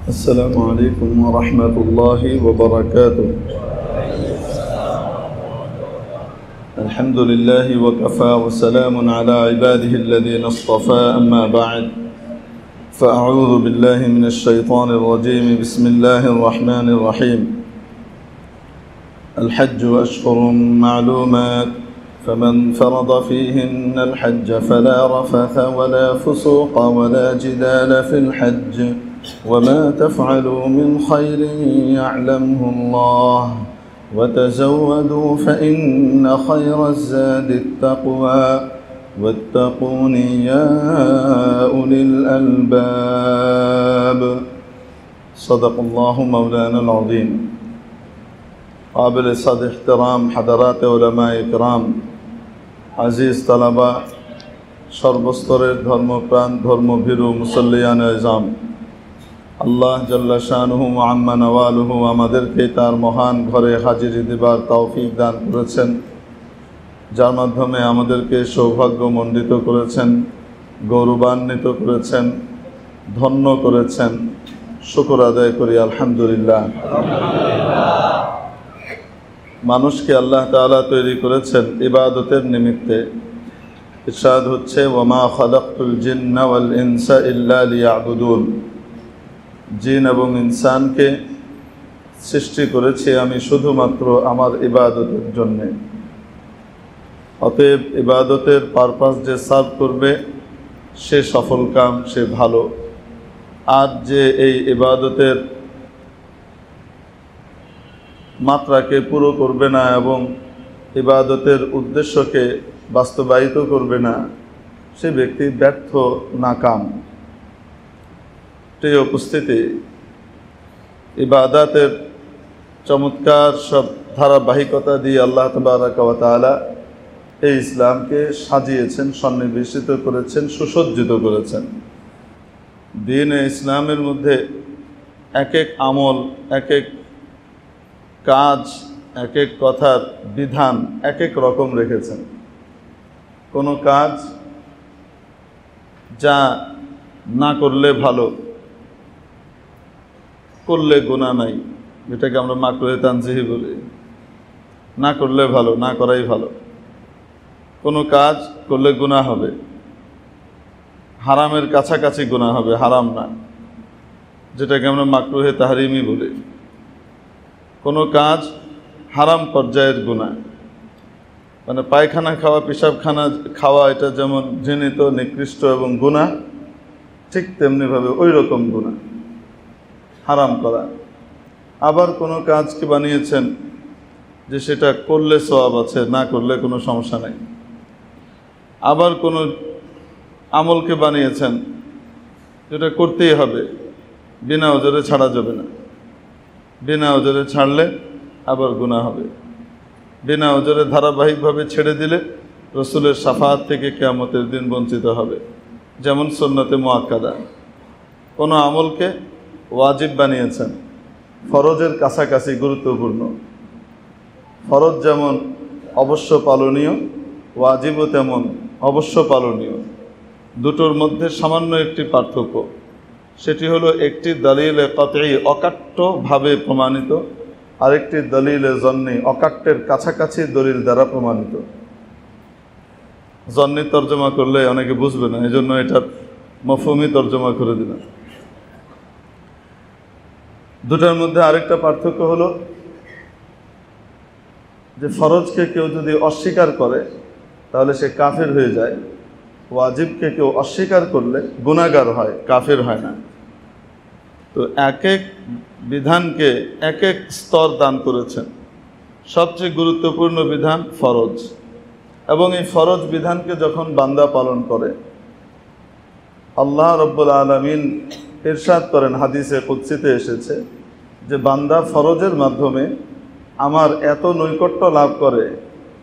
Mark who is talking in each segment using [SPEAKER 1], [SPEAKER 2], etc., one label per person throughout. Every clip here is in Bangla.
[SPEAKER 1] السلام عليكم ورحمة الله وبركاته. الحمد لله وكفى وسلام على عباده الذين اصطفى، أما بعد، فأعوذ بالله من الشيطان الرجيم. بسم الله الرحمن الرحيم. الحج أشهر معلومات، فمن فرض فيهن الحج فلا رفث ولا فسوق ولا جدال في الحج، وما تفعلوا من خير يعلمه الله، وتزودوا فإن خير الزاد التقوى، واتقون يا أولي الألباب. صدق الله مولانا العظيم. قابل صد احترام حضرات علماء ইকরাম, আজিজ তালাবা, সর্বস্তরের ধর্মপ্রাণ ধর্মভীরু মুসল্লিয়ান আযম, আল্লাহ জাল্লা শানুহু ওয়া আম্মা নওয়ালুহু আমাদেরকে তার মহান ঘরে হাজিরি দেবার তৌফিক দান করেছেন, যার মাধ্যমে আমাদেরকে সৌভাগ্যমণ্ডিত করেছেন, গৌরবান্বিত করেছেন, ধন্য করেছেন। শুকর আদায় করি আলহামদুলিল্লাহ। মানুষকে আল্লাহ তাআলা তৈরি করেছেন ইবাদতের নিমিত্তে। ইরশাদ হচ্ছে, ওয়ামা খালাকতুল জিন্না ওয়াল ইনসা ইল্লা লিয়াবুদুন। জিন এবং ইনসানকে সৃষ্টি করেছি আমি শুধুমাত্র আমার ইবাদতের জন্যে। অতএব ইবাদতের পারপাস যে সার্ভ করবে সে সফল কাম, সে ভালো। আর যে এই ইবাদতের মাত্রাকে পুরো করবে না এবং ইবাদতের উদ্দেশ্যকে বাস্তবায়িত করবে না, সে ব্যক্তি ব্যর্থ, নাকাম। প্রিয় উপস্থিতি, ইবাদতের চমৎকার সব ধারাবাহিকতা দিয়ে আল্লাহ তাবারাকা ওয়া তাআলা এই ইসলামকে সাজিয়েছেন, সন্নিবেশিত করেছেন, সুসজ্জিত করেছেন। দ্বীন-এ ইসলামের মধ্যে এক এক আমল, এক এক কাজ, এক এক কথার বিধান এক এক রকম রেখেছেন। কোনো কাজ যা না করলে ভালো, করলে গুনাহ নাই, যেটাকে আমরা মাকরুহে তানজিহি বলি। না করলে ভালো, না করাই ভালো। কোনো কাজ করলে গুনাহ হবে, হারামের কাছাকাছি গুনাহ হবে, হারাম না, যেটাকে আমরা মাকরুহে তাহরিমি বলি। কোনো কাজ হারাম পর্যায়ের গুনাহ, মানে পায়খানা খাওয়া, পেশাবখানা খাওয়া, এটা যেমন ঘৃণিত, নিকৃষ্ট এবং গুনাহ, ঠিক তেমনিভাবে ওই রকম গুনাহ হারাম করা। আবার কোনো কাজকে বানিয়েছেন যে সেটা করলে সওয়াব আছে, না করলে কোনো সমস্যা নেই। আবার কোনো আমলকে বানিয়েছেন যেটা করতেই হবে, বিনা ওজরে ছাড়া যাবে না। বিনা ওজরে ছাড়লে আবার গুনাহ হবে। বিনা ওজরে ধারাবাহিকভাবে ছেড়ে দিলে রসুলের শাফাআত থেকে কিয়ামতের দিন বঞ্চিত হবে। যেমন সুন্নতে মুআক্কাদা। কোনো আমলকে ওয়াজিব বানিয়েছেন, ফরজের কাছাকাছি গুরুত্বপূর্ণ। ফরজ যেমন অবশ্য পালনীয়, ওয়াজিবও তেমন অবশ্য পালনীয়। দুটোর মধ্যে সামান্য একটি পার্থক্য, সেটি হলো একটি দলিল কাতঈ অকাট্যভাবে প্রমাণিত, আরেকটি দলিল জন্নী অকাট্যের কাছাকাছি দলিল দ্বারা প্রমাণিত। জন্নী তর্জমা করলে অনেকে বুঝবে না, এই জন্য এটার মফহুমি তর্জমা করে দিলাম। দুটার মধ্যে আরেকটা পার্থক্য হলো যে ফরজকে কেউ যদি অস্বীকার করে তাহলে সে কাফের হয়ে যায়। ওয়াজিবকে কেউ অস্বীকার করলে গুনাহগার হয়, কাফের হয় না। তো এক এক বিধানকে এক এক স্তর দান করেছেন। সবচেয়ে গুরুত্বপূর্ণ বিধান ফরজ, এবং এই ফরজ বিধানকে যখন বান্দা পালন করে, আল্লাহ রাব্বুল আলামিন ইরশাদ করেন, হাদিসে কুদসিতে এসেছে যে বান্দা ফরজের মাধ্যমে আমার এত নৈকট্য লাভ করে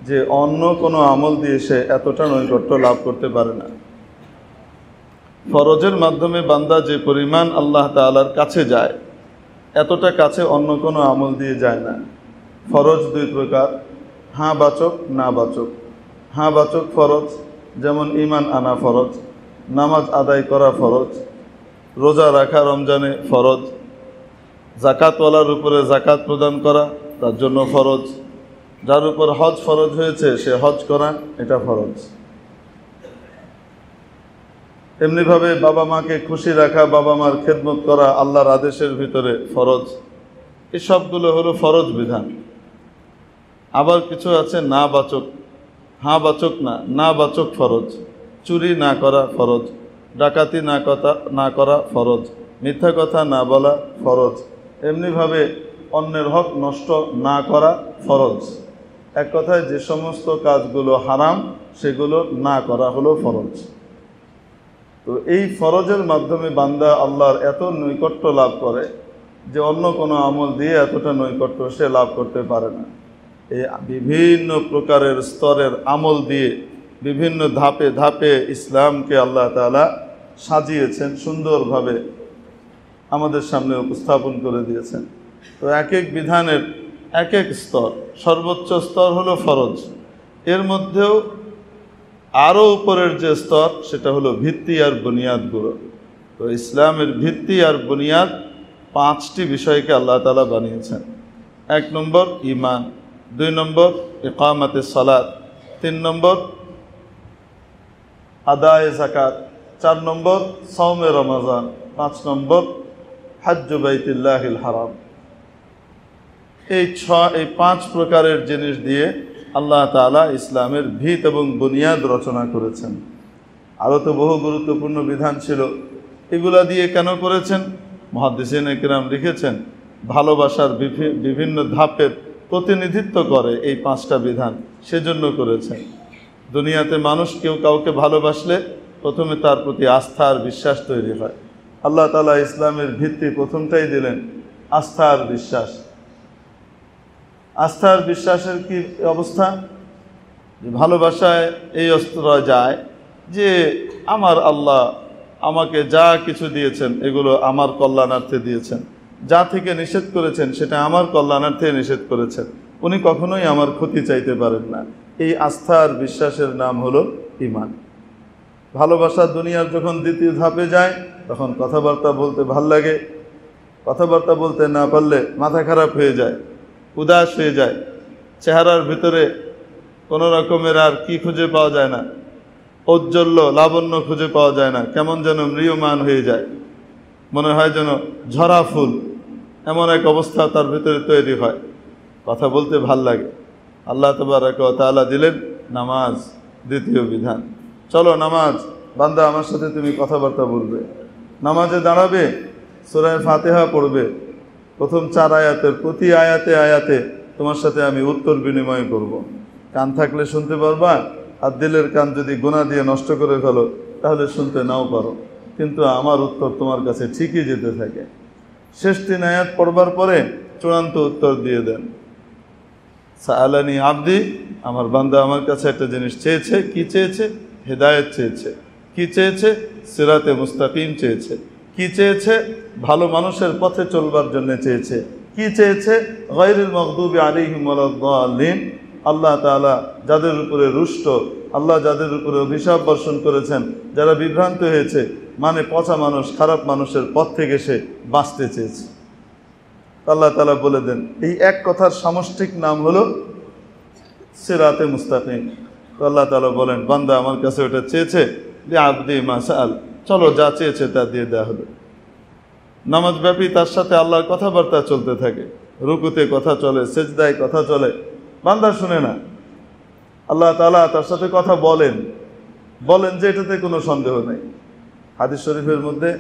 [SPEAKER 1] যে অন্য কোনো আমল দিয়ে সে এতটা নৈকট্য লাভ করতে পারে না। ফরজের মাধ্যমে বান্দা যে পরিমাণ আল্লাহ তাআলার কাছে যায়, এতটা কাছে অন্য কোনো আমল দিয়ে যায় না। ফরজ দুই প্রকার, হ্যাঁ বাচক, না বাচক। হ্যাঁ বাচক ফরজ, যেমন ঈমান আনা ফরজ, নামাজ আদায় করা ফরজ, রোজা রাখা রমজানে ফরজ, জাকাতওয়ালার উপরে জাকাত প্রদান করা তার জন্য ফরজ, যার উপর হজ ফরজ হয়েছে সে হজ করা এটা ফরজ। এমনিভাবে বাবা মাকে খুশি রাখা, বাবা মার খেদমত করা আল্লাহর আদেশের ভিতরে ফরজ। এই সবগুলো হলো ফরজ বিধান। আবার কিছু আছে না বাচক, হ্যাঁ বাচক না, না বাচক ফরজ। চুরি না করা ফরজ, ডাকাতি না করা ফরজ, মিথ্যা কথা না বলা ফরজ, এমনিভাবে অন্যের হক নষ্ট না করা ফরজ। এক কথায় যে সমস্ত কাজগুলো হারাম সেগুলো না করা হলো ফরজ। তো এই ফরজের মাধ্যমে বান্দা আল্লাহর এত নৈকট্য লাভ করে যে অন্য কোনো আমল দিয়ে এতটা নৈকট্য সে লাভ করতে পারে না। এই বিভিন্ন প্রকারের স্তরের আমল দিয়ে বিভিন্ন ধাপে ধাপে ইসলামকে আল্লাহ তাআলা সাজিয়েছেন, সুন্দরভাবে আমাদের সামনে উপস্থাপন করে দিয়েছেন। তো এক এক বিধানের এক এক স্তর, সর্বোচ্চ স্তর হলো ফরজ। এর মধ্যেও আরও উপরের যে স্তর সেটা হলো ভিত্তি আর বুনিয়াদগুলো। তো ইসলামের ভিত্তি আর বুনিয়াদ 5টি বিষয়কে আল্লাহ তাআলা বানিয়েছেন। 1 নম্বর ঈমান, 2 নম্বর ইকামাতে সালাত, 3 নম্বর আদায়ে যাকাত, 4 নম্বর সাওমে রমাজান, 5 নম্বর হজ্জু বাইতুল্লাহিল হারাম। এই 5 প্রকারের জিনিস দিয়ে আল্লাহ তাআলা ইসলামের ভিত এবং বুনিয়াদ রচনা করেছেন। আরও তো বহু গুরুত্বপূর্ণ বিধান ছিল, এগুলা দিয়ে কেন করেছেন? মুহাদ্দিসিন ইকরাম লিখেছেন ভালোবাসার বিভিন্ন ধাপের প্রতিনিধিত্ব করে এই 5টা বিধান, সেজন্য করেছেন। দুনিয়াতে মানুষ কেউ কাউকে ভালোবাসলে প্রথমে তার প্রতি আস্থা আর বিশ্বাস তৈরি হয়। আল্লাহ তাআলা ইসলামের ভিত্তি প্রথমটাই দিলেন আস্থা আর বিশ্বাস। আস্থা আর বিশ্বাসের কি অবস্থা? ভালোবাসায় এই অস্ত্র যায় যে আমার আল্লাহ আমাকে যা কিছু দিয়েছেন এগুলো আমার কল্যাণার্থে দিয়েছেন, যা থেকে নিষেধ করেছেন সেটা আমার কল্যাণার্থে নিষেধ করেছেন, উনি কখনোই আমার ক্ষতি চাইতে পারেন না। এই আস্থা আর বিশ্বাসের নাম হলো ঈমান। ভালোবাসা দুনিয়ার যখন দ্বিতীয় ধাপে যায় তখন কথাবার্তা বলতে ভাল লাগে, কথাবার্তা বলতে না পারলে মাথা খারাপ হয়ে যায়, উদাস হয়ে যায়, চেহারার ভিতরে কোনো রকমের আর কি খুঁজে পাওয়া যায় না, ঔজ্জ্বল্য লাবণ্য খুঁজে পাওয়া যায় না, কেমন যেন ম্রিয়মান হয়ে যায়, মনে হয় যেন ঝরা ফুল, এমন এক অবস্থা তার ভিতরে তৈরি হয়, কথা বলতে ভাল লাগে। আল্লাহ তাবারক ওয়া তাআলা দিলেন নামাজ, দ্বিতীয় বিধান। চলো নামাজ, বান্দা আমার সাথে তুমি কথাবার্তা বলবে, নামাজে দাঁড়াবে, সূরা ফাতিহা পড়বে, প্রথম 4 আয়াতের প্রতি আয়াতে আয়াতে তোমার সাথে আমি উত্তর বিনিময় করব। কান থাকলে শুনতে পারবা, আর দিলের কান যদি গুনাহ দিয়ে নষ্ট করে ফেলো তাহলে শুনতে নাও পারো, কিন্তু আমার উত্তর তোমার কাছে ঠিকই যেতে থাকে। শেষ 3 আয়াত পড়বার পরে চূড়ান্ত উত্তর দিয়ে দেন, সাআলানি আবদি, আমার বান্দা আমার কাছে একটা জিনিস চেয়েছে। কি চেয়েছে? হেদায়েত চেয়েছে। কি চেয়েছে? সিরাতে মুস্তাকিম চেয়েছে। কি চেয়েছে? ভালো মানুষের পথে চলবার জন্য চেয়েছে। কি চেয়েছে? গায়রুল মাগদুবি আলাইহিম ওয়ালাদ-দাল্লিন, আল্লাহ তাআলা যাদের উপরে রুষ্ট, আল্লাহ যাদের উপরে অভিশাপ বর্ষণ করেছেন, যারা বিভ্রান্ত হয়েছে, মানে পচা মানুষ, খারাপ মানুষের পথ থেকে সে বাঁচতে চেয়েছে। আল্লাহ তাআলা বলে দেন এই এক কথার সামষ্টিক নাম হলো সিরাতে মুস্তাকিম। তো আল্লাহ তাআলা বলেন বান্দা আমার কাছে ওটা চেয়েছে, যে আবদি মা সাআল, চলো যা চেয়েছে তা দিয়ে দেওয়া হলো। নামাজ ব্যাপী তার সাথে আল্লাহর কথাবার্তা চলতে থাকে, রুকুতে কথা চলে, সেজদায় কথা চলে, বান্দা শুনে না, আল্লাহ তাআলা তার সাথে কথা বলেন যে এটাতে কোনো সন্দেহ নেই। হাদিস শরীফের মধ্যে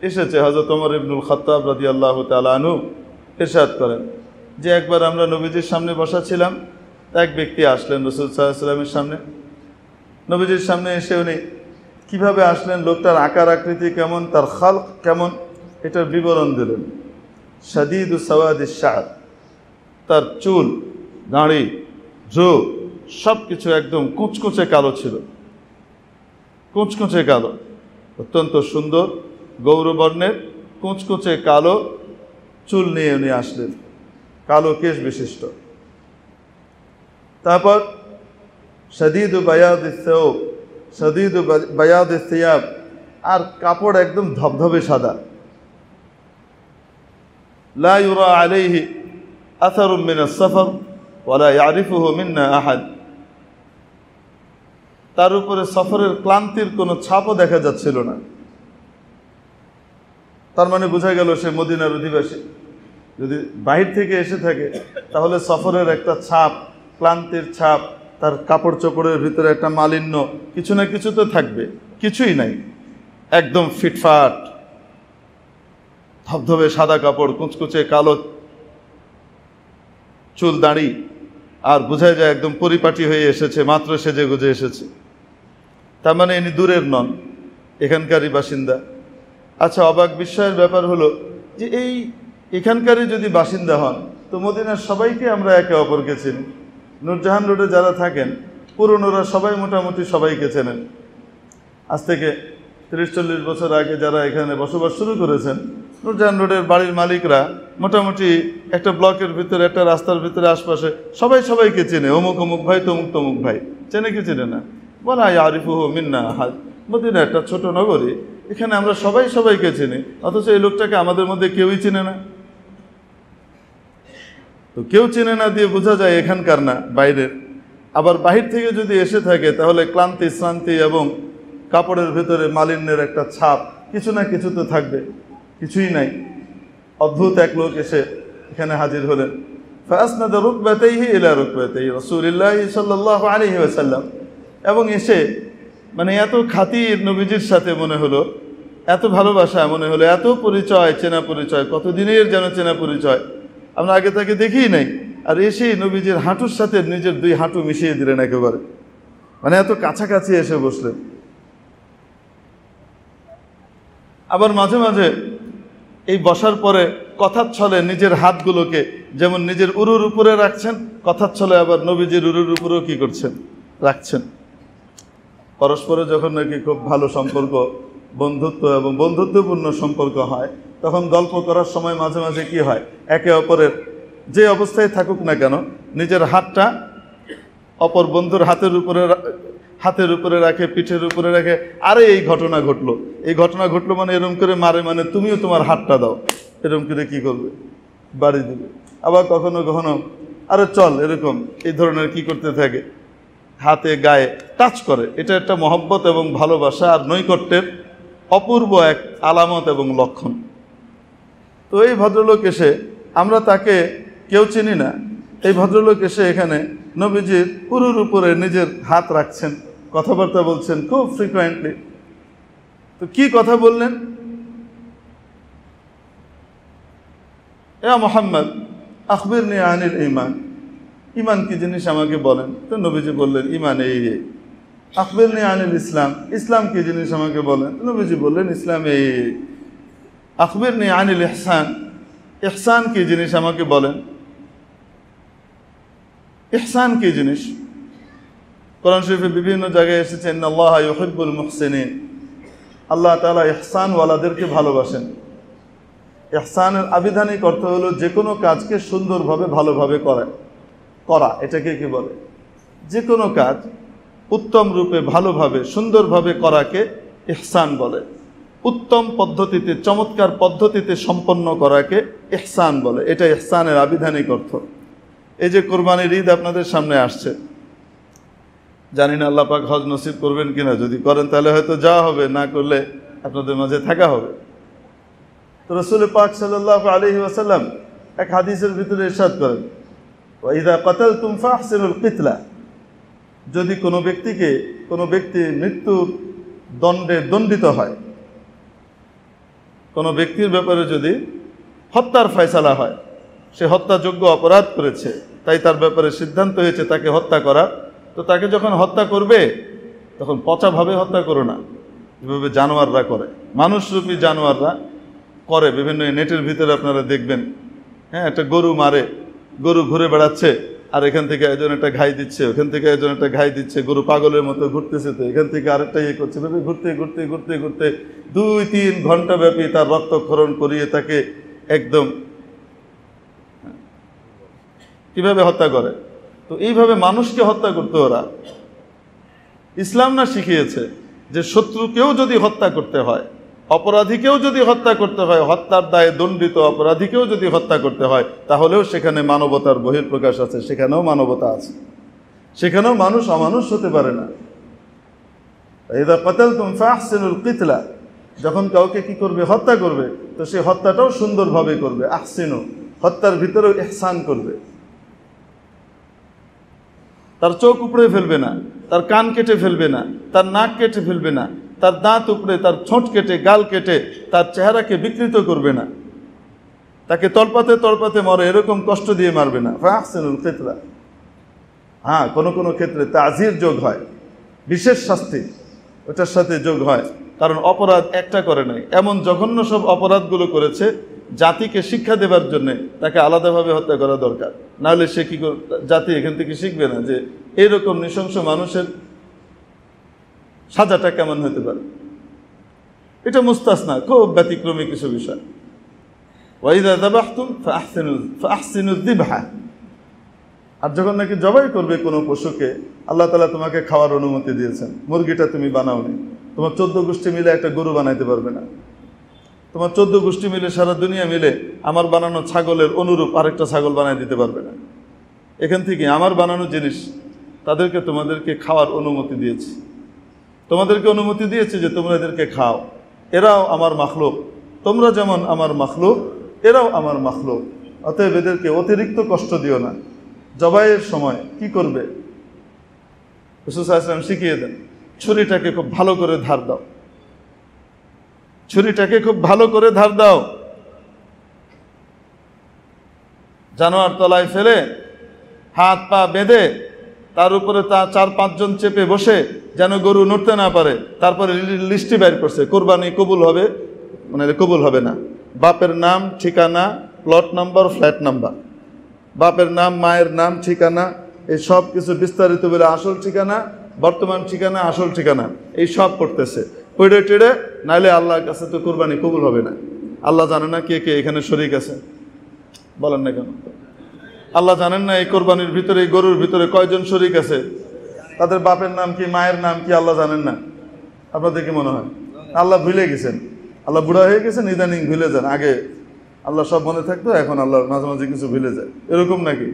[SPEAKER 1] এসেছে হযরত ওমর ইবনুল খাত্তাব রাদিয়াল্লাহু তাআলা আনহু ইরশাদ করেন যে একবার আমরা নবীজির সামনে বসা ছিলাম, এক ব্যক্তি আসলেন রাসূল সাল্লাল্লাহু আলাইহি ওয়াসাল্লামের সামনে। নবীজির সামনে এসে উনি কীভাবে আসলেন, লোকটার আকার আকৃতি কেমন, তার খালক কেমন, এটার বিবরণ দিলেন। শাদীদু সাওয়াদিশ শা'r, তার চুল, দাড়ি, ভ্রু সব কিছু একদম কুচকুচে কালো ছিল, কুচকুচে কালো, অত্যন্ত সুন্দর গৌরবর্ণের কুচকুচে কালো চুল নিয়ে উনি আসলেন, কালো কেশ বিশিষ্ট। তারপর শাদীদু বায়াদিস সাওব, শাদীদু বায়াদিস সিয়াব, আর কাপড় একদম ধবধবে সাদা। লা ইউরা আলাইহি আথারুম মিনাস সাফার ওয়া লা ইয়ারিফুহু মিন্না আহাদ, তার উপরে সফরের ক্লান্তির কোনো ছাপও দেখা যাচ্ছিল না। তার মানে বোঝা গেল সে মদিনার অধিবাসী। যদি বাহির থেকে এসে থাকে তাহলে সফরের একটা ছাপ, ক্লান্তির ছাপ, তার কাপড় চোপড়ের ভিতরে একটা মালিন্য, কিছু না কিছু তো থাকবে। কিছুই নাই, একদম ফিটফাট, ধবধবে সাদা কাপড়, কুচকুচে কালো চুল দাড়ি, আর বোঝা যায় একদম পরিপাটি হয়ে এসেছে, মাত্র সেজে গুজে এসেছে। তার মানে ইনি দূরের নন, এখানকারই বাসিন্দা। আচ্ছা, অবাক বিস্ময়ের ব্যাপার হলো যে এখানকারই যদি বাসিন্দা হন তো মদিনার সবাইকে আমরা একে অপরকে চিনি। নূরজাহান রোডে যারা থাকেন পুরনোরা সবাই মোটামুটি সবাইকে চেনেন। আজ থেকে 30-40 বছর আগে যারা এখানে বসবাস শুরু করেছেন, নূরজাহান রোডের বাড়ির মালিকরা মোটামুটি একটা ব্লকের ভিতরে, একটা রাস্তার ভিতরে আশপাশে সবাই সবাইকে চেনে। অমুক অমুক ভাই, তমুক তমুক ভাই, চেনে কি চেনে না? বলা ইয়ারিফুহু মিন্না আহাদ। মদিনা একটা ছোট নগরী, এখানে আমরা সবাই সবাইকে চিনি, অথচ এই লোকটাকে আমাদের মধ্যে কেউই চিনে না। তো কেউ চিনে না দিয়ে বোঝা যায় এখানকার না, বাইরের। আবার বাহির থেকে যদি এসে থাকে তাহলে ক্লান্তি, শ্রান্তি এবং কাপড়ের ভিতরে মালিন্যের একটা ছাপ, কিছু না কিছু তো থাকবে। কিছুই নাই। অদ্ভুত এক লোক এসে এখানে হাজির হলেন। ফাসনাদা রুকবাতাইহি ইলা রুকবাতাই রাসূলিল্লাহি সাল্লাল্লাহু আলাইহি ওয়াসাল্লাম, এবং এসে মানে এত খাতির নবীজির সাথে মনে হলো, এত ভালোবাসা মনে হলো, এত পরিচয়, চেনা পরিচয়, কতদিনের যেন চেনা পরিচয়, আমরা আগে তাকে দেখিই নাই। আর এসেই নবীজির হাঁটুর সাথে নিজের 2 হাঁটু মিশিয়ে দিলেন একেবারে, মানে এত কাছাকাছি এসে বসলেন। আবার মাঝে মাঝে এই বসার পরে কথার ছলে নিজের হাতগুলোকে যেমন নিজের উরুর উপরে রাখছেন, কথার ছলে আবার নবীজির উরুর উপরেও কি করছেন, রাখছেন। পরস্পরে যখন নাকি খুব ভালো সম্পর্ক, বন্ধুত্ব এবং বন্ধুত্বপূর্ণ সম্পর্ক হয়, তখন গল্প করার সময় মাঝে মাঝে কি হয়, একে অপরের যে অবস্থায় থাকুক না কেন নিজের হাতটা অপর বন্ধুর হাতের উপরে রাখে, পিঠের উপরে রাখে। আরে এই ঘটনা ঘটলো মানে এরকম করে মারে, মানে তুমিও তোমার হাতটা দাও, এরকম করে কি করবে, বাড়ি দিবে। আবার কখনো কখনো আরে চল, এরকম এই ধরনের কি করতে থাকে, হাতে গায়ে টাচ করে। এটা একটা মহব্বত এবং ভালোবাসা আর নৈকট্যের অপূর্ব এক আলামত এবং লক্ষণ। তো এই ভদ্রলোক এসে, আমরা তাকে কেউ চিনি না, এই ভদ্রলোক এসে এখানে নবীজির উরুর উপরে নিজের হাত রাখছেন, কথাবার্তা বলছেন খুব ফ্রিকুয়েন্টলি। তো কি কথা বললেন? ইয়া মুহাম্মদ আখবিরনি আনিল ঈমান, ঈমান কি জিনিস আমাকে বলেন। তো নবীজি বললেন ঈমান এই। আখবিরনি আনিল ইসলাম, ইসলাম কি জিনিস আমাকে বলেন। নবীজি বললেন ইসলাম এই। আখবিরনি আনিল ইহসান, ইহসান কি জিনিস আমাকে বলেন। ইহসান কি জিনিস? কোরআন শরীফে বিভিন্ন জায়গায় এসেছে ইন্নাল্লাহা ইউহিব্বুল মুহসিনিন, আল্লাহ তাআলা ইহসানওয়ালাদেরকে ভালোবাসেন। ইহসানের আবিধানিক অর্থ হলো যে কোনো কাজকে সুন্দরভাবে ভালোভাবে করা। এটাকে কি বলে? যে কোনো কাজ উত্তম রূপে ভালোভাবে সুন্দরভাবে করাকে ইহসান বলে। উত্তম পদ্ধতিতে, চমৎকার পদ্ধতিতে সম্পন্ন করাকে ইহসান বলে। এটা ইহসানের আবিধানিক অর্থ। এই যে কোরবানির ঈদ আপনাদের সামনে আসছে, জানি না আল্লাহ পাক হজ নসিব করবেন কিনা। যদি করেন তাহলে হয়তো যাওয়া হবে, না করলে আপনাদের মাঝে থাকা হবে। তো রাসূল পাক সাল্লাল্লাহু আলাইহি ওয়াসাল্লাম এক হাদিসের ভিতরে ইরশাদ করেন, ওয়া ইযা কাতালতুম ফাহসিনুল কিতলা, যদি কোনো ব্যক্তি মৃত্যুর দণ্ডে দণ্ডিত হয়, কোনো ব্যক্তির ব্যাপারে যদি হত্যার ফয়সালা হয়, সে হত্যাযোগ্য অপরাধ করেছে, তাই তার ব্যাপারে সিদ্ধান্ত হয়েছে তাকে হত্যা করার, তো তাকে যখন হত্যা করবে তখন পচাভাবে হত্যা করো না, যেভাবে জানোয়াররা করে, মানুষরূপী জানোয়াররা করে। বিভিন্ন নেটের ভিতরে আপনারা দেখবেন, হ্যাঁ, একটা গরু মারে, গরু ঘুরে বেড়াচ্ছে, আর এখান থেকে একজন একটা ঘাই দিচ্ছে, ওখান থেকে একজন একটা ঘাই দিচ্ছে, গরু পাগলের মতো ঘুরতেছে, তো এখান থেকে আরেকটা ইয়ে করছে, ভেবে ঘুরতে ঘুরতে ঘুরতে ঘুরতে 2-3 ঘন্টা ব্যাপী তার রক্তক্ষরণ করিয়ে তাকে একদম কিভাবে হত্যা করে। তো এইভাবে মানুষকে হত্যা করতে ওরা। ইসলাম না শিখিয়েছে যে শত্রুকেও যদি হত্যা করতে হয় অপরাধীকেও যদি হত্যা করতে হয়, হত্যার দায়ে দণ্ডিত অপরাধীকেও যদি হত্যা করতে হয়, তাহলেও সেখানে মানবতার বহিঃপ্রকাশ আছে, সেখানেও মানবতা আছে, সেখানেও মানুষ অমানুষ হতে পারে না। ইযা কাতালতুম ফাহসিনুল কিতলা, যখন কাউকে কি করবে, হত্যা করবে, তো সেই হত্যাটাও সুন্দরভাবে করবে। আহসিনু, হত্যার ভিতরেও ইহসান করবে। তার চোখ উপড়ে ফেলবে না, তার কান কেটে ফেলবে না, তার নাক কেটে ফেলবে না, তার দাঁত উপড়ে, তার ঠোঁট কেটে, গাল কেটে তার চেহারাকে বিকৃত করবে না, তাকে তলপাতে তলপাতে মরে এরকম কষ্ট দিয়ে মারবে না। ফাহসিনুল কিতলা। হ্যাঁ, কোনো কোনো ক্ষেত্রে তাজির যোগ হয়, বিশেষ শাস্তি ওটার সাথে যোগ হয়, কারণ অপরাধ একটা করে নাই, এমন জঘন্য সব অপরাধগুলো করেছে, জাতিকে শিক্ষা দেবার জন্য তাকে আলাদাভাবে হত্যা করা দরকার। নাহলে সে কি জাতি এখান থেকে শিখবে না যে এইরকম নৃশংস মানুষের সাজাটা কেমন হতে পারে। এটা মুস্তাসনা, খুব ব্যতিক্রমী কিছু বিষয়। ওয়াইদা যাবাহতুম ফাহসিনুদ যিবহা, আর যখন নাকি জবাই করবে কোনো পশুকে, আল্লাহ তাআলা তোমাকে খাওয়ার অনুমতি দিয়েছেন, মুরগিটা তুমি বানাওনি, তোমার 14 গোষ্ঠী মিলে একটা গরু বানাইতে পারবে না, তোমার 14 গোষ্ঠী মিলে সারা দুনিয়া মিলে আমার বানানো ছাগলের অনুরূপ আরেকটা ছাগল বানাই দিতে পারবে না। এখান থেকে আমার বানানো জিনিস তাদেরকে তোমাদেরকে খাওয়ার অনুমতি দিয়েছি, তোমাদেরকে অনুমতি দিয়েছি যে তোমরা এদেরকে খাও, এরাও আমার মাখলুক, তোমরা যেমন আমার মাখলুক এরাও আমার মাখলুক, অতএব এদেরকে অতিরিক্ত কষ্ট দিও না। জবাইয়ের সময় কি করবে রাসূল সাল্লাল্লাহু আলাইহি ওয়াসাল্লাম শিখিয়ে দেন, ছুরিটাকে খুব ভালো করে ধার দাও, ছুরিটাকে খুব ভালো করে ধার দাও, জানোয়ার তলায় ফেলে হাত পা বেঁধে তার উপরে তা 4-5 জন চেপে বসে যেন গরু নড়তে না পারে, তারপরে লিস্টি বের করছে, কোরবানি কবুল হবে মানে কবুল হবে না, বাপের নাম, ঠিকানা, প্লট নাম্বার, ফ্ল্যাট নাম্বার, বাপের নাম, মায়ের নাম, ঠিকানা, এই সব কিছু বিস্তারিত বলে আসল ঠিকানা, বর্তমান ঠিকানা, আসল ঠিকানা, এই সব করতেছে, পেড়ে টেড়ে, নাইলে আল্লাহর কাছে তো কোরবানি কবুল হবে না। আল্লাহ জানে না কে কে এখানে শরীক আছে? বলেন না কেন? আল্লাহ জানেন না এই কোরবানির ভিতরে, এই গরুর ভিতরে কয়জন শরীক আছে? তাদের বাপের নাম কি, মায়ের নাম কি আল্লাহ জানেন না? আপনাদের কি মনে হয় আল্লাহ ভুলে গেছেন? আল্লাহ বুড়া হয়ে গেছেন, ইদানিং ভুলে যান, আগে আল্লাহ সব মনে থাকতো, এখন আল্লাহ মাঝে মাঝে কিছু ভুলে যায়, এরকম নাকি?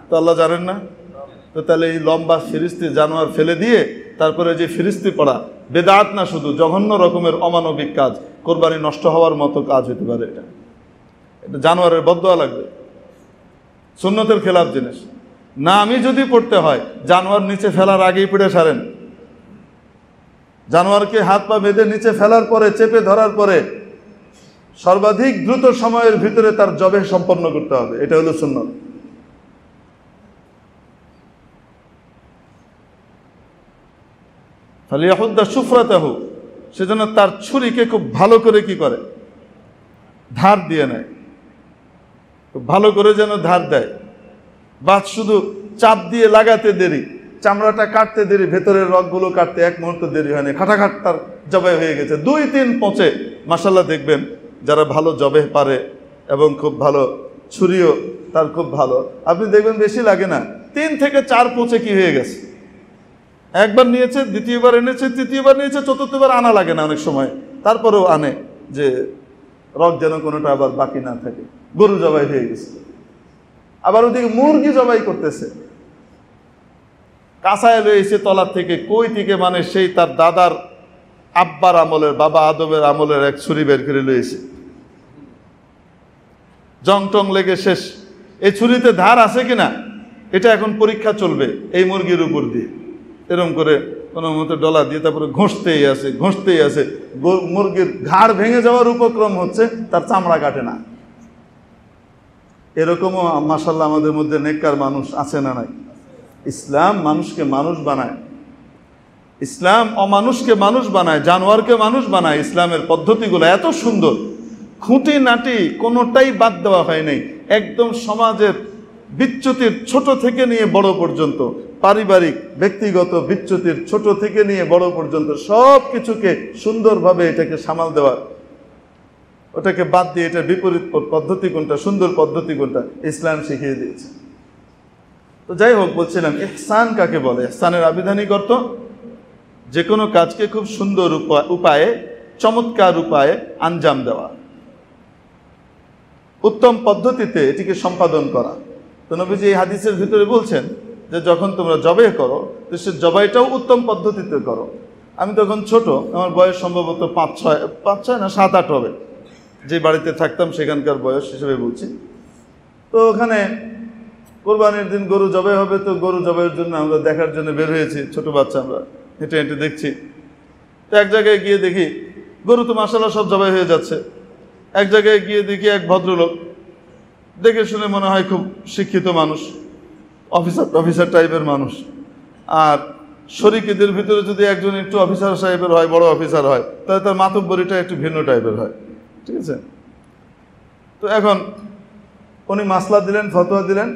[SPEAKER 1] তো আল্লাহ জানেন না? তো তাহলে এই লম্বা ফিরিস্তি জানোয়ার ফেলে দিয়ে তারপরে যে ফিরিস্তি পড়া বেদাত না, শুধু জঘন্য রকমের অমানবিক কাজ, কোরবানি নষ্ট হওয়ার মতো কাজ হতে পারে। এটা জানোয়ারের বদদোয়া লাগবে, সুন্নতের খেলাফ জিনিস না। আমি যদি পড়তে হয়, জানোয়ার নিচে ফেলার আগেই পড়ে সারেন, জানোয়ারকে হাত পা বেঁধে নিচে ফেলার পরে, চেপে ধরার পরে সর্বাধিক দ্রুত সময়ের ভিতরে তার জবেহ সম্পন্ন করতে হবে, এটা হলো সুন্নত। ফালিয়াহুদ্দা সুফরাতাহু, সেজন্য তার ছুরিকে খুব ভালো করে কি করে, ধার দিয়ে নেয়, খুব ভালো করে যেন ধার দেয়। বা শুধু চাপ দিয়ে লাগাতে দেরি, চামড়াটা কাটতে দেরি, ভেতরের রগগুলো কাটতে 1 মুহূর্ত দেরি হয়নি, খাটাখাট তার জবাই হয়ে গেছে। 2-3 পচে, মাশাআল্লাহ দেখবেন যারা ভালো জবেহ পারে এবং খুব ভালো ছুরিও তার খুব ভালো, আপনি দেখবেন বেশি লাগে না, 3 থেকে 4 পচে কি হয়ে গেছে। একবার নিয়েছে, দ্বিতীয়বার এনেছে, তৃতীয়বার নিয়েছে, চতুর্থবার আনা লাগে না অনেক সময়, তারপরেও আনে যে রগ যেন কোনোটা আবার বাকি না থাকে। গরু জবাই হয়ে গেছে। আবার ওদিকে মুরগি জবাই করতেছে, কাঁচায় রয়েছে তলার থেকে, কই থেকে মানে সেই তার দাদার আব্বার আমলের, বাবা আদমের আমলের এক ছুরি বের করে লয়েছে, জং টং লেগে শেষ। এই ছুরিতে ধার আছে কিনা এটা এখন পরীক্ষা চলবে এই মুরগির উপর দিয়ে, এরকম করে কোনো মতো ডলা দিয়ে তারপরে ঘষতেই আছে, ঘষতেই আছে, মুরগির ঘাড় ভেঙে যাওয়ার উপক্রম হচ্ছে, তার চামড়া কাটে না। এরকমও মাশাআল্লাহ আমাদের মধ্যে নেককার মানুষ আছে না নাই? ইসলাম মানুষকে মানুষ বানায়, ইসলাম অমানুষকে মানুষ বানায়, জানোয়ারকে মানুষ বানায়। ইসলামের পদ্ধতিগুলো এত সুন্দর, খুঁটি নাটি কোনোটাই বাদ দেওয়া হয় নাই। একদম সমাজের বিচ্যুতির ছোট থেকে নিয়ে বড় পর্যন্ত, পারিবারিক ব্যক্তিগত বিচ্যুতির ছোট থেকে নিয়ে বড় পর্যন্ত সব কিছুকে সুন্দরভাবে এটাকে সামাল দেওয়া, ওটাকে বাদ দিয়ে এটার বিপরীত পদ্ধতি কোনটা, সুন্দর পদ্ধতি কোনটা, ইসলাম শিখিয়ে দিয়েছে। তো যাই হোক, বলছিলাম ইহসান কাকে বলে। ইহসানের আবিধানিক অর্থ যে কোনো কাজকে খুব সুন্দর উপায়ে চমৎকার উপায়ে আঞ্জাম দেওয়া, উত্তম পদ্ধতিতে এটিকে সম্পাদন করা। তো নবীজি এই হাদিসের ভিতরে বলছেন যে যখন তোমরা জবাই করো তো সে জবাইটাও উত্তম পদ্ধতিতে করো। আমি তখন ছোট, আমার বয়স সম্ভবত 5-6 না 7-8 হবে, যে বাড়িতে থাকতাম সেখানকার বয়স হিসেবে বলছি। তো ওখানে কোরবানির দিন গরু জবাই হবে, তো গরু জবাইয়ের জন্য আমরা দেখার জন্য বের হয়েছি, ছোট বাচ্চা, আমরা হেঁটে হেঁটে দেখছি। তো এক জায়গায় গিয়ে দেখি গরু তো মাশাআল্লাহ সব জবাই হয়ে যাচ্ছে। এক জায়গায় গিয়ে দেখি এক ভদ্রলোক, দেখে শুনে মনে হয় খুব শিক্ষিত মানুষ, অফিসার টাইপের মানুষ। আর শরিকদের ভিতরে যদি একজন একটু অফিসার সাহেবের হয়, বড় অফিসার হয়, তাহলে তার মাতব্বরিটা একটু ভিন্ন টাইপের হয়, ঠিক আছে? তো এখন উনি মাসলা দিলেন, ফতোয়া দিলেন,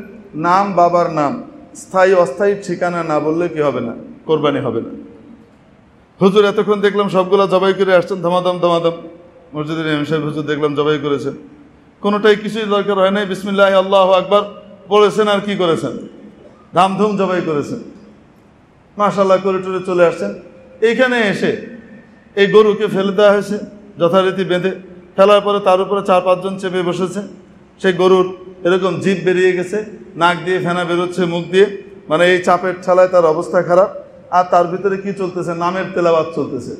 [SPEAKER 1] নাম, বাবার নাম, স্থায়ী অস্থায়ী ঠিকানা না বললে কি হবে না, কোরবানি হবে না। হুজুর এতক্ষণ দেখলাম সবগুলা জবাই করে আসছেন, ধমাধম ধমাধম। মসজিদের ইমাম সাহেব হুজুর দেখলাম জবাই করেছেন, কোনোটাই কিছুই দরকার হয় নাই, বিসমিল্লাহ আল্লাহু আকবার পড়েছেন আর কি করেছেন, ধামধুম জবাই করেছেন, মাশাআল্লাহ করে টুরে চলে আসছেন। এইখানে এসে এই গরুকে ফেলে দেওয়া হয়েছে যথারীতি বেঁধে, ফেলার পরে তার উপরে 4-5 জন চেপে বসেছে। সেই গরুর এরকম জিভ বেরিয়ে গেছে, নাক দিয়ে ফেনা বেরোচ্ছে, মুখ দিয়ে, মানে এই চাপের ঠেলায় তার অবস্থা খারাপ। আর তার ভিতরে কি চলতেছে, নামের তেলাওয়াত চলতেছে।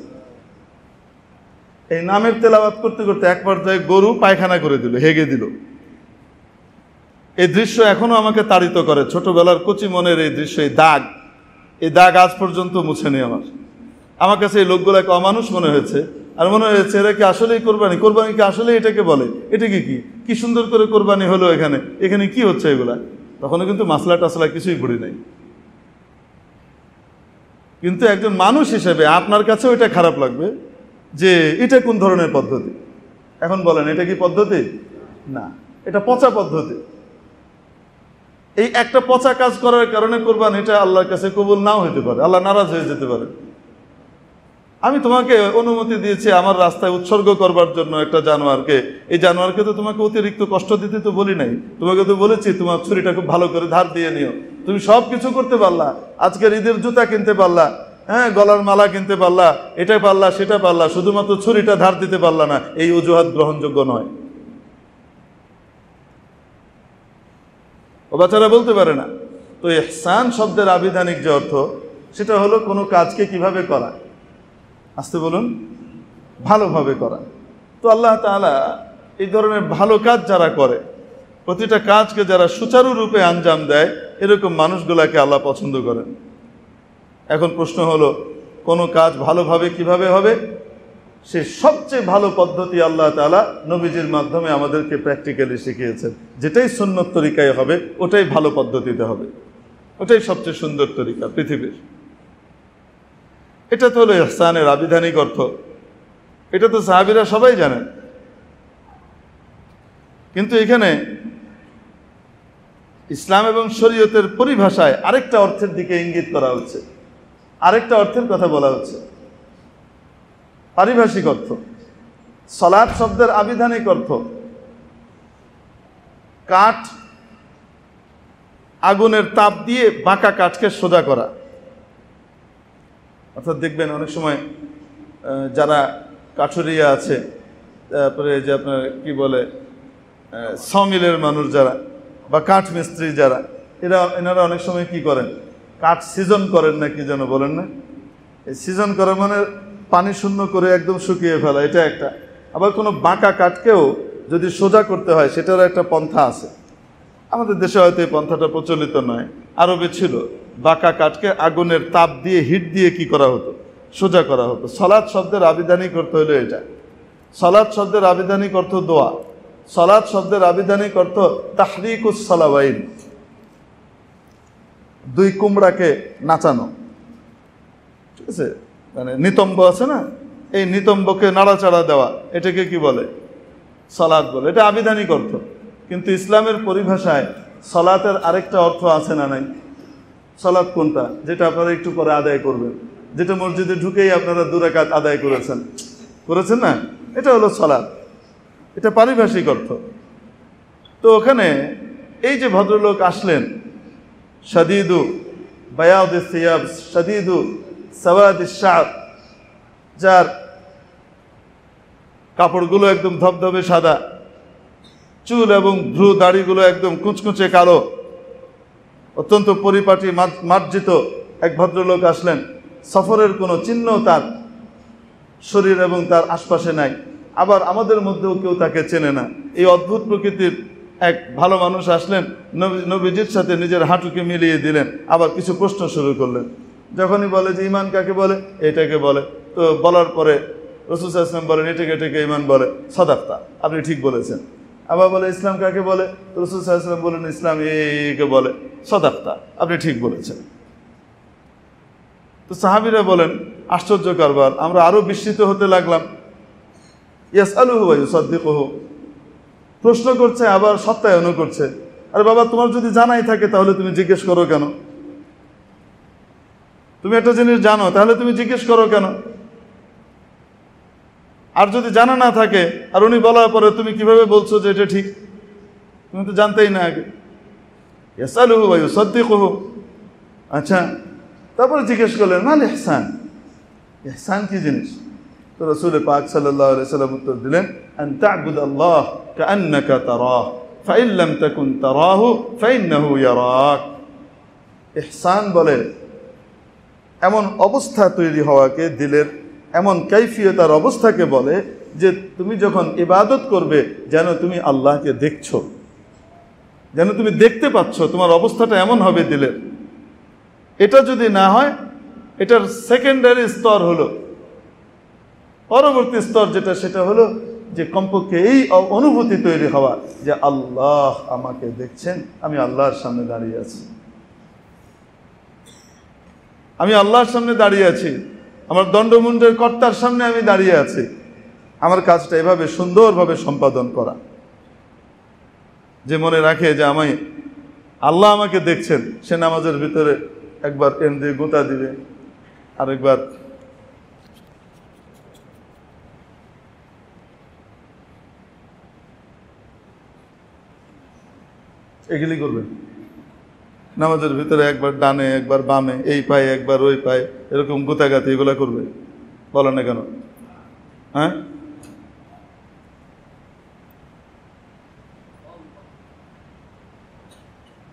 [SPEAKER 1] এই নামের তেলাওয়াত করতে করতে এক পর্যায়ে গরু পায়খানা করে দিল, হেগে দিল। এই দৃশ্য এখনো আমাকে তাড়িত করে, ছোটবেলার কচি মনের এই দৃশ্য, এই দাগ আজ পর্যন্ত মুছেনি আমার কাছে। এই লোকগুলাকে অমানুষ মনে হয়েছে, আর মনে হয়েছে এরা কি আসলেই কোরবানি কি আসলে এটাকে বলে, এটা কি সুন্দর করে কোরবানি হলো, এখানে কি হচ্ছে এগুলা। তখনও কিন্তু মাসলা টাসলা কিছুই পড়ি নাই। কিন্তু একজন মানুষ হিসেবে আপনার কাছেও এটা খারাপ লাগবে যে এটা কোন ধরনের পদ্ধতি। এখন বলেন, এটা কি পদ্ধতি? না, এটা পচা পদ্ধতি। এই একটা পচা কাজ করার কারণে কোরবানি এটা আল্লাহর কাছে কবুল নাও হতে পারে, আল্লাহ নারাজ হয়ে যেতে পারে। আমি তোমাকে অনুমতি দিয়েছি আমার রাস্তায় উৎসর্গ করবার জন্য একটা জানোয়ারকে, এই জানোয়ারকে তো তোমাকে অতিরিক্ত কষ্ট দিতে তো বলি নাই, তোমাকে তো বলেছি তোমার ছুরিটা খুব ভালো করে ধার দিয়ে নিও। তুমি সব কিছু করতে পারলা, আজকের ঈদের জুতা কিনতে পারলা, হ্যাঁ, গলার মালা কিনতে পারলা, এটা পারলা সেটা পারলা, শুধুমাত্র ছুরিটা ধার দিতে পারলা না, এই অজুহাত গ্রহণযোগ্য নয়। ও বাচ্চারা বলতে পারে না। তো ইহসান শব্দের আবিধানিক যে অর্থ, সেটা হলো কোনো কাজকে কিভাবে করা, আসতে বলুন, ভালোভাবে করা। তো আল্লাহ তাআলা এই ধরনের ভালো কাজ যারা করে, প্রতিটা কাজকে যারা সুচারুরূপে আঞ্জাম দেয়, এরকম মানুষগুলাকে আল্লাহ পছন্দ করেন। এখন প্রশ্ন হলো, কোনো কাজ ভালোভাবে কিভাবে হবে? সে সবচেয়ে ভালো পদ্ধতি আল্লাহ তাআলা নবীজির মাধ্যমে আমাদেরকে প্র্যাকটিক্যালি শিখিয়েছেন। যেটাই সুন্নত তরিকায় হবে ওটাই ভালো পদ্ধতিতে হবে, ওটাই সবচেয়ে সুন্দর তরিকা পৃথিবীর। এটা তো হলো ইহসানের আবিধানিক অর্থ, এটা তো সাহাবীরা সবাই জানেন। কিন্তু এখানে ইসলাম এবং শরীয়তের পরিভাষায় আরেকটা অর্থের দিকে ইঙ্গিত করা হচ্ছে, আরেকটা অর্থের কথা বলা হচ্ছে, পারিভাষিক অর্থ। সালাত শব্দের আবিধানিক অর্থ কাঠ, আগুনের তাপ দিয়ে বাঁকা কাঠকে সোজা করা। অর্থাৎ দেখবেন অনেক সময় যারা কাঠুরিয়া আছে, তারপরে যে আপনার কি বলে সমিলের মানুষ যারা, বা কাঠ মিস্ত্রি যারা, এনারা অনেক সময় কি করেন, কাঠ সিজন করেন না, কি যেন বলেন না, এই সিজন করা মানে পানি শূন্য করে একদম শুকিয়ে ফেলা, এটা একটা। আবার কোনো বাঁকা কাঠকেও যদি সোজা করতে হয় সেটারও একটা পন্থা আছে। আমাদের দেশে হয়তো এই পন্থাটা প্রচলিত নয়, আরবে ছিল। বাঁকা কাঠকে আগুনের তাপ দিয়ে, হিট দিয়ে কি করা হতো, সোজা করা হতো। সালাত শব্দের আবিধানিক অর্থ হলো এটা। সালাত শব্দের আবিধানিক অর্থ দোয়া। সালাত শব্দের আবিধানিক অর্থ তাহরিকুস সালাওয়াইন, দুই কুমড়াকে নাচানো, ঠিক আছে, মানে নিতম্ব আছে না, এই নিতম্বকে নাড়াচাড়া দেওয়া, এটাকে কি বলে, সালাত বলে। এটা আবিধানিক অর্থ। কিন্তু ইসলামের পরিভাষায় সালাতের আরেকটা অর্থ আছে না নাই? সালাত কোনটা? যেটা আপনারা একটু পরে আদায় করবেন, যেটা মসজিদে ঢুকেই আপনারা 2 রাকাত আদায় করেছেন না, এটা হলো সালাত। এটা পারিভাষিক অর্থ। তো ওখানে এই যে ভদ্রলোক আসলেন, শাদীদু বায়াদিস সিয়াব শাদীদু সাওয়াদিস শা'র, যার কাপড়গুলো একদম ধবধবে সাদা, চুল এবং ভ্রু দাড়িগুলো একদম কুচকুচে কালো, অত্যন্ত পরিপাটি মার্জিত এক ভদ্রলোক আসলেন। সফরের কোনো চিহ্ন তার শরীর এবং তার আশপাশে নাই, আবার আমাদের মধ্যেও কেউ তাকে চেনে না। এই অদ্ভুত প্রকৃতির এক ভালো মানুষ আসলেন, নবীজির সাথে নিজের হাঁটুকে মিলিয়ে দিলেন, আবার কিছু প্রশ্ন শুরু করলেন। যখনই বলে যে ইমান কাকে বলে, এটাকে বলে, তো বলার পরে রাসূল সাল্লাল্লাহু আলাইহি ওয়াসাল্লাম বলেন এটাকে ইমান বলে, সাদাক্তা, আপনি ঠিক বলেছেন। আবার বলে ইসলাম কাকে বলে, রাসূল সাল্লাল্লাহু আলাইহি ওয়াসাল্লাম বলেন ইসলাম একে বলে, সাদাক্তা, আপনি ঠিক বলেছেন। তো সাহাবীরা বলেন আশ্চর্য কারবার, আমরা আরো বিস্মিত হতে লাগলাম। ইয়াসআলুহু ওয়া ইউসাদ্দিকুহু, প্রশ্ন করছে আবার সত্যায়নও করছে। আরে বাবা, তোমার যদি জানাই থাকে তাহলে তুমি জিজ্ঞেস করো কেন? তুমি একটা জিনিস জানো তাহলে তুমি জিজ্ঞেস করো কেন? আর যদি জানা না থাকে আর উনি বলার পরে তুমি কিভাবে বলছো যে এটা ঠিক? তুমি তো জানতেই না আগে। ইয়াসআলুহু ওয়া ইউসাদ্দিকুহু, আচ্ছা, তারপরে জিজ্ঞেস করলেন মাল ইহসান, ইহসান কি জিনিস? তো রাসূল পাক সাল্লাল্লাহু আলাইহি ওয়াসাল্লাম উত্তর দিলেন আন তা'বুদাল্লাহ কাআন্নাকা তারাহ ফাইন লাম তাকুন তারাহু ফাইন্নাহু ইয়ারাক। ইহসান বলে এমন অবস্থা তৈরি হওয়াকে, দিলের এমন কাইফিয়তার অবস্থাকে বলে যে তুমি যখন ইবাদত করবে যেন তুমি আল্লাহকে দেখছো, যেন তুমি দেখতে পাচ্ছ, তোমার অবস্থাটা এমন হবে দিলের। এটা যদি না হয়, এটার সেকেন্ডারি স্তর হলো, পরবর্তী স্তর যেটা, সেটা হলো যে কমপক্ষে এই অনুভূতি তৈরি হওয়া যে আল্লাহ আমাকে দেখছেন, আমি আল্লাহর সামনে দাঁড়িয়ে আছি, আমি আল্লাহর সামনে দাঁড়িয়ে আছি, আমার দণ্ডমুণ্ডের কর্তার সামনে আমি দাঁড়িয়ে আছি। আমার কাজটা এভাবে সুন্দরভাবে সম্পাদন করা, যে মনে রাখে যে আমি আল্লাহ আমাকে দেখছেন। সে নামাজের ভিতরে একবার এন দিয়ে গোতা দিবে, আরেকবার এগুলি করবে, নামাজের ভিতরে একবার ডানে একবার বামে, এই পায়ে একবার ওই পায়ে, এরকম গোতাগাতি এগুলা করবে। বলে না কেন? হ্যাঁ,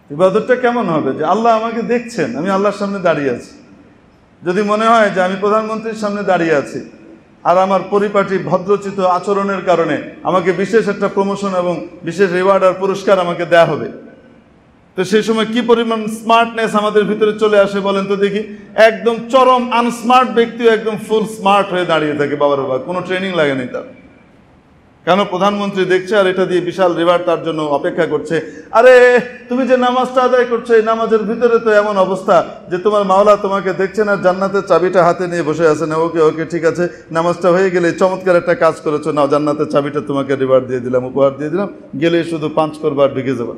[SPEAKER 1] ইবাদতটা কেমন হবে? যে আল্লাহ আমাকে দেখছেন, আমি আল্লাহর সামনে দাঁড়িয়ে আছি। যদি মনে হয় যে আমি প্রধানমন্ত্রীর সামনে দাঁড়িয়ে আছি আর আমার পরিপাটি ভদ্রচিত আচরণের কারণে আমাকে বিশেষ একটা প্রমোশন এবং বিশেষ রিওয়ার্ড আর পুরস্কার আমাকে দেয়া হবে, তো সেই সময় কি পরিমাণ স্মার্টনেস আমাদের ভিতরে চলে আসে বলেন তো দেখি। একদম চরম আনস্মার্ট ব্যক্তিও একদম ফুল স্মার্ট হয়ে দাঁড়িয়ে থাকে, বাবার বাবা, কোনো ট্রেনিং লাগেনি তার। কেন? প্রধানমন্ত্রী দেখছে আর এটা দিয়ে বিশাল রিওয়ার্ড তার জন্য অপেক্ষা করছে। আরে তুমি যে নামাজটা আদায় করছো, এই নামাজের ভিতরে তো এমন অবস্থা যে তোমার মাওলা তোমাকে দেখছেন আর জান্নাতের চাবিটা হাতে নিয়ে বসে আছে। না, ওকে ওকে ঠিক আছে, নামাজটা হয়ে গেলে চমৎকার একটা কাজ করেছো, নাও জান্নাতের চাবিটা তোমাকে রিওয়ার্ড দিয়ে দিলাম, উপহার দিয়ে দিলাম, গেলে শুধু পাঁচ করবার ঢুকে যাবা।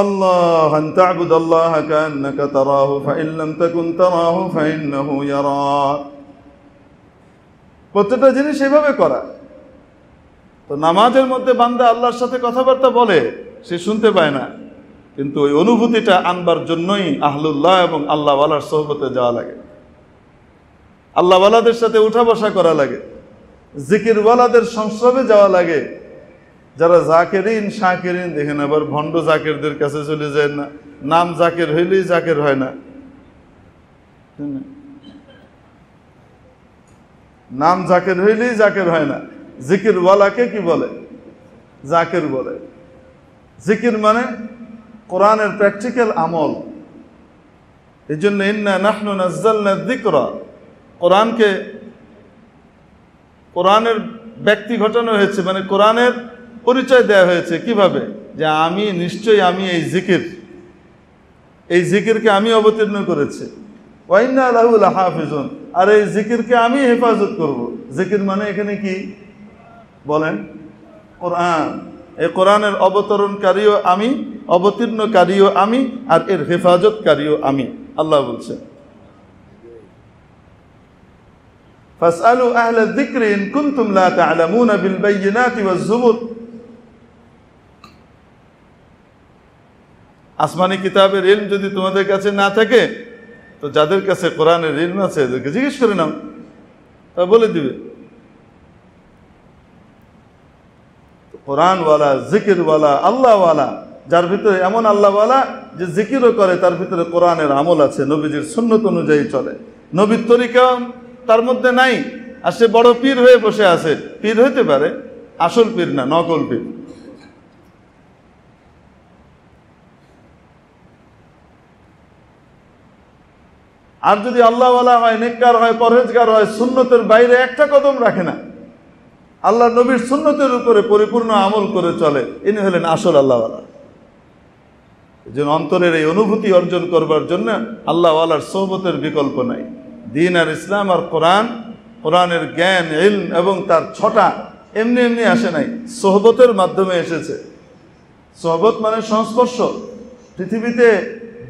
[SPEAKER 1] আল্লাহ আন তা'বুদাল্লাহ কাআন্নাকা তারাহু ফাইন লাম তাকুন তারাহু ফাইন্নাহু ইয়ারাক। প্রত্যেকটা জিনিস এভাবে করা। তো নামাজের মধ্যে বান্দা আল্লাহর সাথে কথাবার্তা বলে, সে শুনতে পায় না, কিন্তু ওই অনুভূতিটা আনবার জন্যই আহলুল্লাহ এবং আল্লাহওয়ালার সোহবতে যাওয়া লাগে, আল্লাহওয়ালাদের সাথে উঠা বসা করা লাগে, জিকিরওয়ালাদের সংস্রবে যাওয়া লাগে। যারা জাকেরিন শাকেরিন, দেখেন আবার ভণ্ড জাকেরদের কাছে চলে যায় না, নাম জাকের হইলেই জাকের হয় না। নাম জাকের হইলেই জাকের হয় না। জিকিরওয়ালাকে কি বলে? জাকের বলে। জিকির মানে কোরআনের প্র্যাকটিক্যাল আমল। এই জন্য ইন্না নাহনু নাজ্জালনা যিকরা, কোরআনের ব্যক্তি ঘটানো হয়েছে, মানে কোরআনের পরিচয় দেওয়া হয়েছে কিভাবে? যে আমি নিশ্চয়ই, আমি এই জিকিরকে আমি অবতীর্ণ করেছি। ওয়া ইন্না লাহু লাহাফিজুন, আর এই জিকিরকে আমি হেফাজত করব। জিকির মানে এখানে কি বলেন? কোরআন। এই কোরআনের অবতরণকারীও আমি, অবতীর্ণকারীও আমি, আর এর হেফাজতকারীও আমি। আল্লাহ বলছেন ফাসআলু আহলা যিকরি ইন কুনতুম লা তা'লামুনা বিল বায়িনাতি ওয়াজ যুবুর। আসমানি কিতাবের ইলম যদি তোমাদের কাছে না থাকে তো যাদের কাছে কোরআনের ইলম আছে এদেরকে জিজ্ঞেস করে নাও, তা বলে দিবে। কোরআনওয়ালা, জিকিরওয়ালা, আল্লাহওয়ালা, যার ভিতরে এমন আল্লাহওয়ালা যে জিকিরও করে, তার ভিতরে কোরআনের আমল আছে, নবীজির সুন্নত অনুযায়ী চলে, নবীর তরিকা তার মধ্যে নাই, আর সে বড় পীর হয়ে বসে আছে। পীর হইতে পারে, আসল পীর না, নকল পীর। আর যদি আল্লাহওয়ালা হয়, নেককার হয়, পরহেজগার হয়, সুন্নতের বাইরে একটা কদম রাখে না, আল্লাহ নবীর সুন্নতের উপরে পরিপূর্ণ আমল করে চলে, ইনি হলেন আসল আল্লাহওয়ালা। যেন অন্তরের এই অনুভূতি অর্জন করবার জন্য আল্লাহওয়ালার সোহবতের বিকল্প নাই। দিন আর ইসলাম আর কোরআন, কোরআনের জ্ঞান, ইলম এবং তার ছটা এমনি এমনি আসে নাই, সোহবতের মাধ্যমে এসেছে। সোহবত মানে সংস্পর্শ। পৃথিবীতে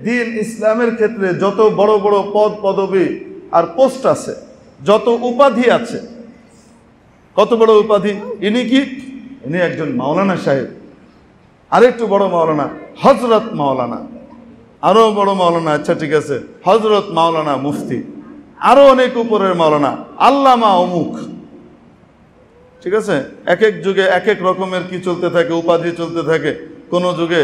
[SPEAKER 1] দিন ইসলামের ক্ষেত্রে যত বড় বড় পদ পদবী আর পোস্ট আছে, যত উপাধি আছে, কত বড় উপাধি! ইনি কি? ইনি একজন মাওলানা সাহেব, আরেকটু বড় মাওলানা হজরত মাওলানা, আরো বড় মাওলানা, আচ্ছা ঠিক আছে, হজরত মাওলানা মুফতি, আরো অনেক উপরের মাওলানা, আল্লামা অমুক। ঠিক আছে, এক এক যুগে এক এক রকমের কি চলতে থাকে, উপাধি চলতে থাকে। কোন যুগে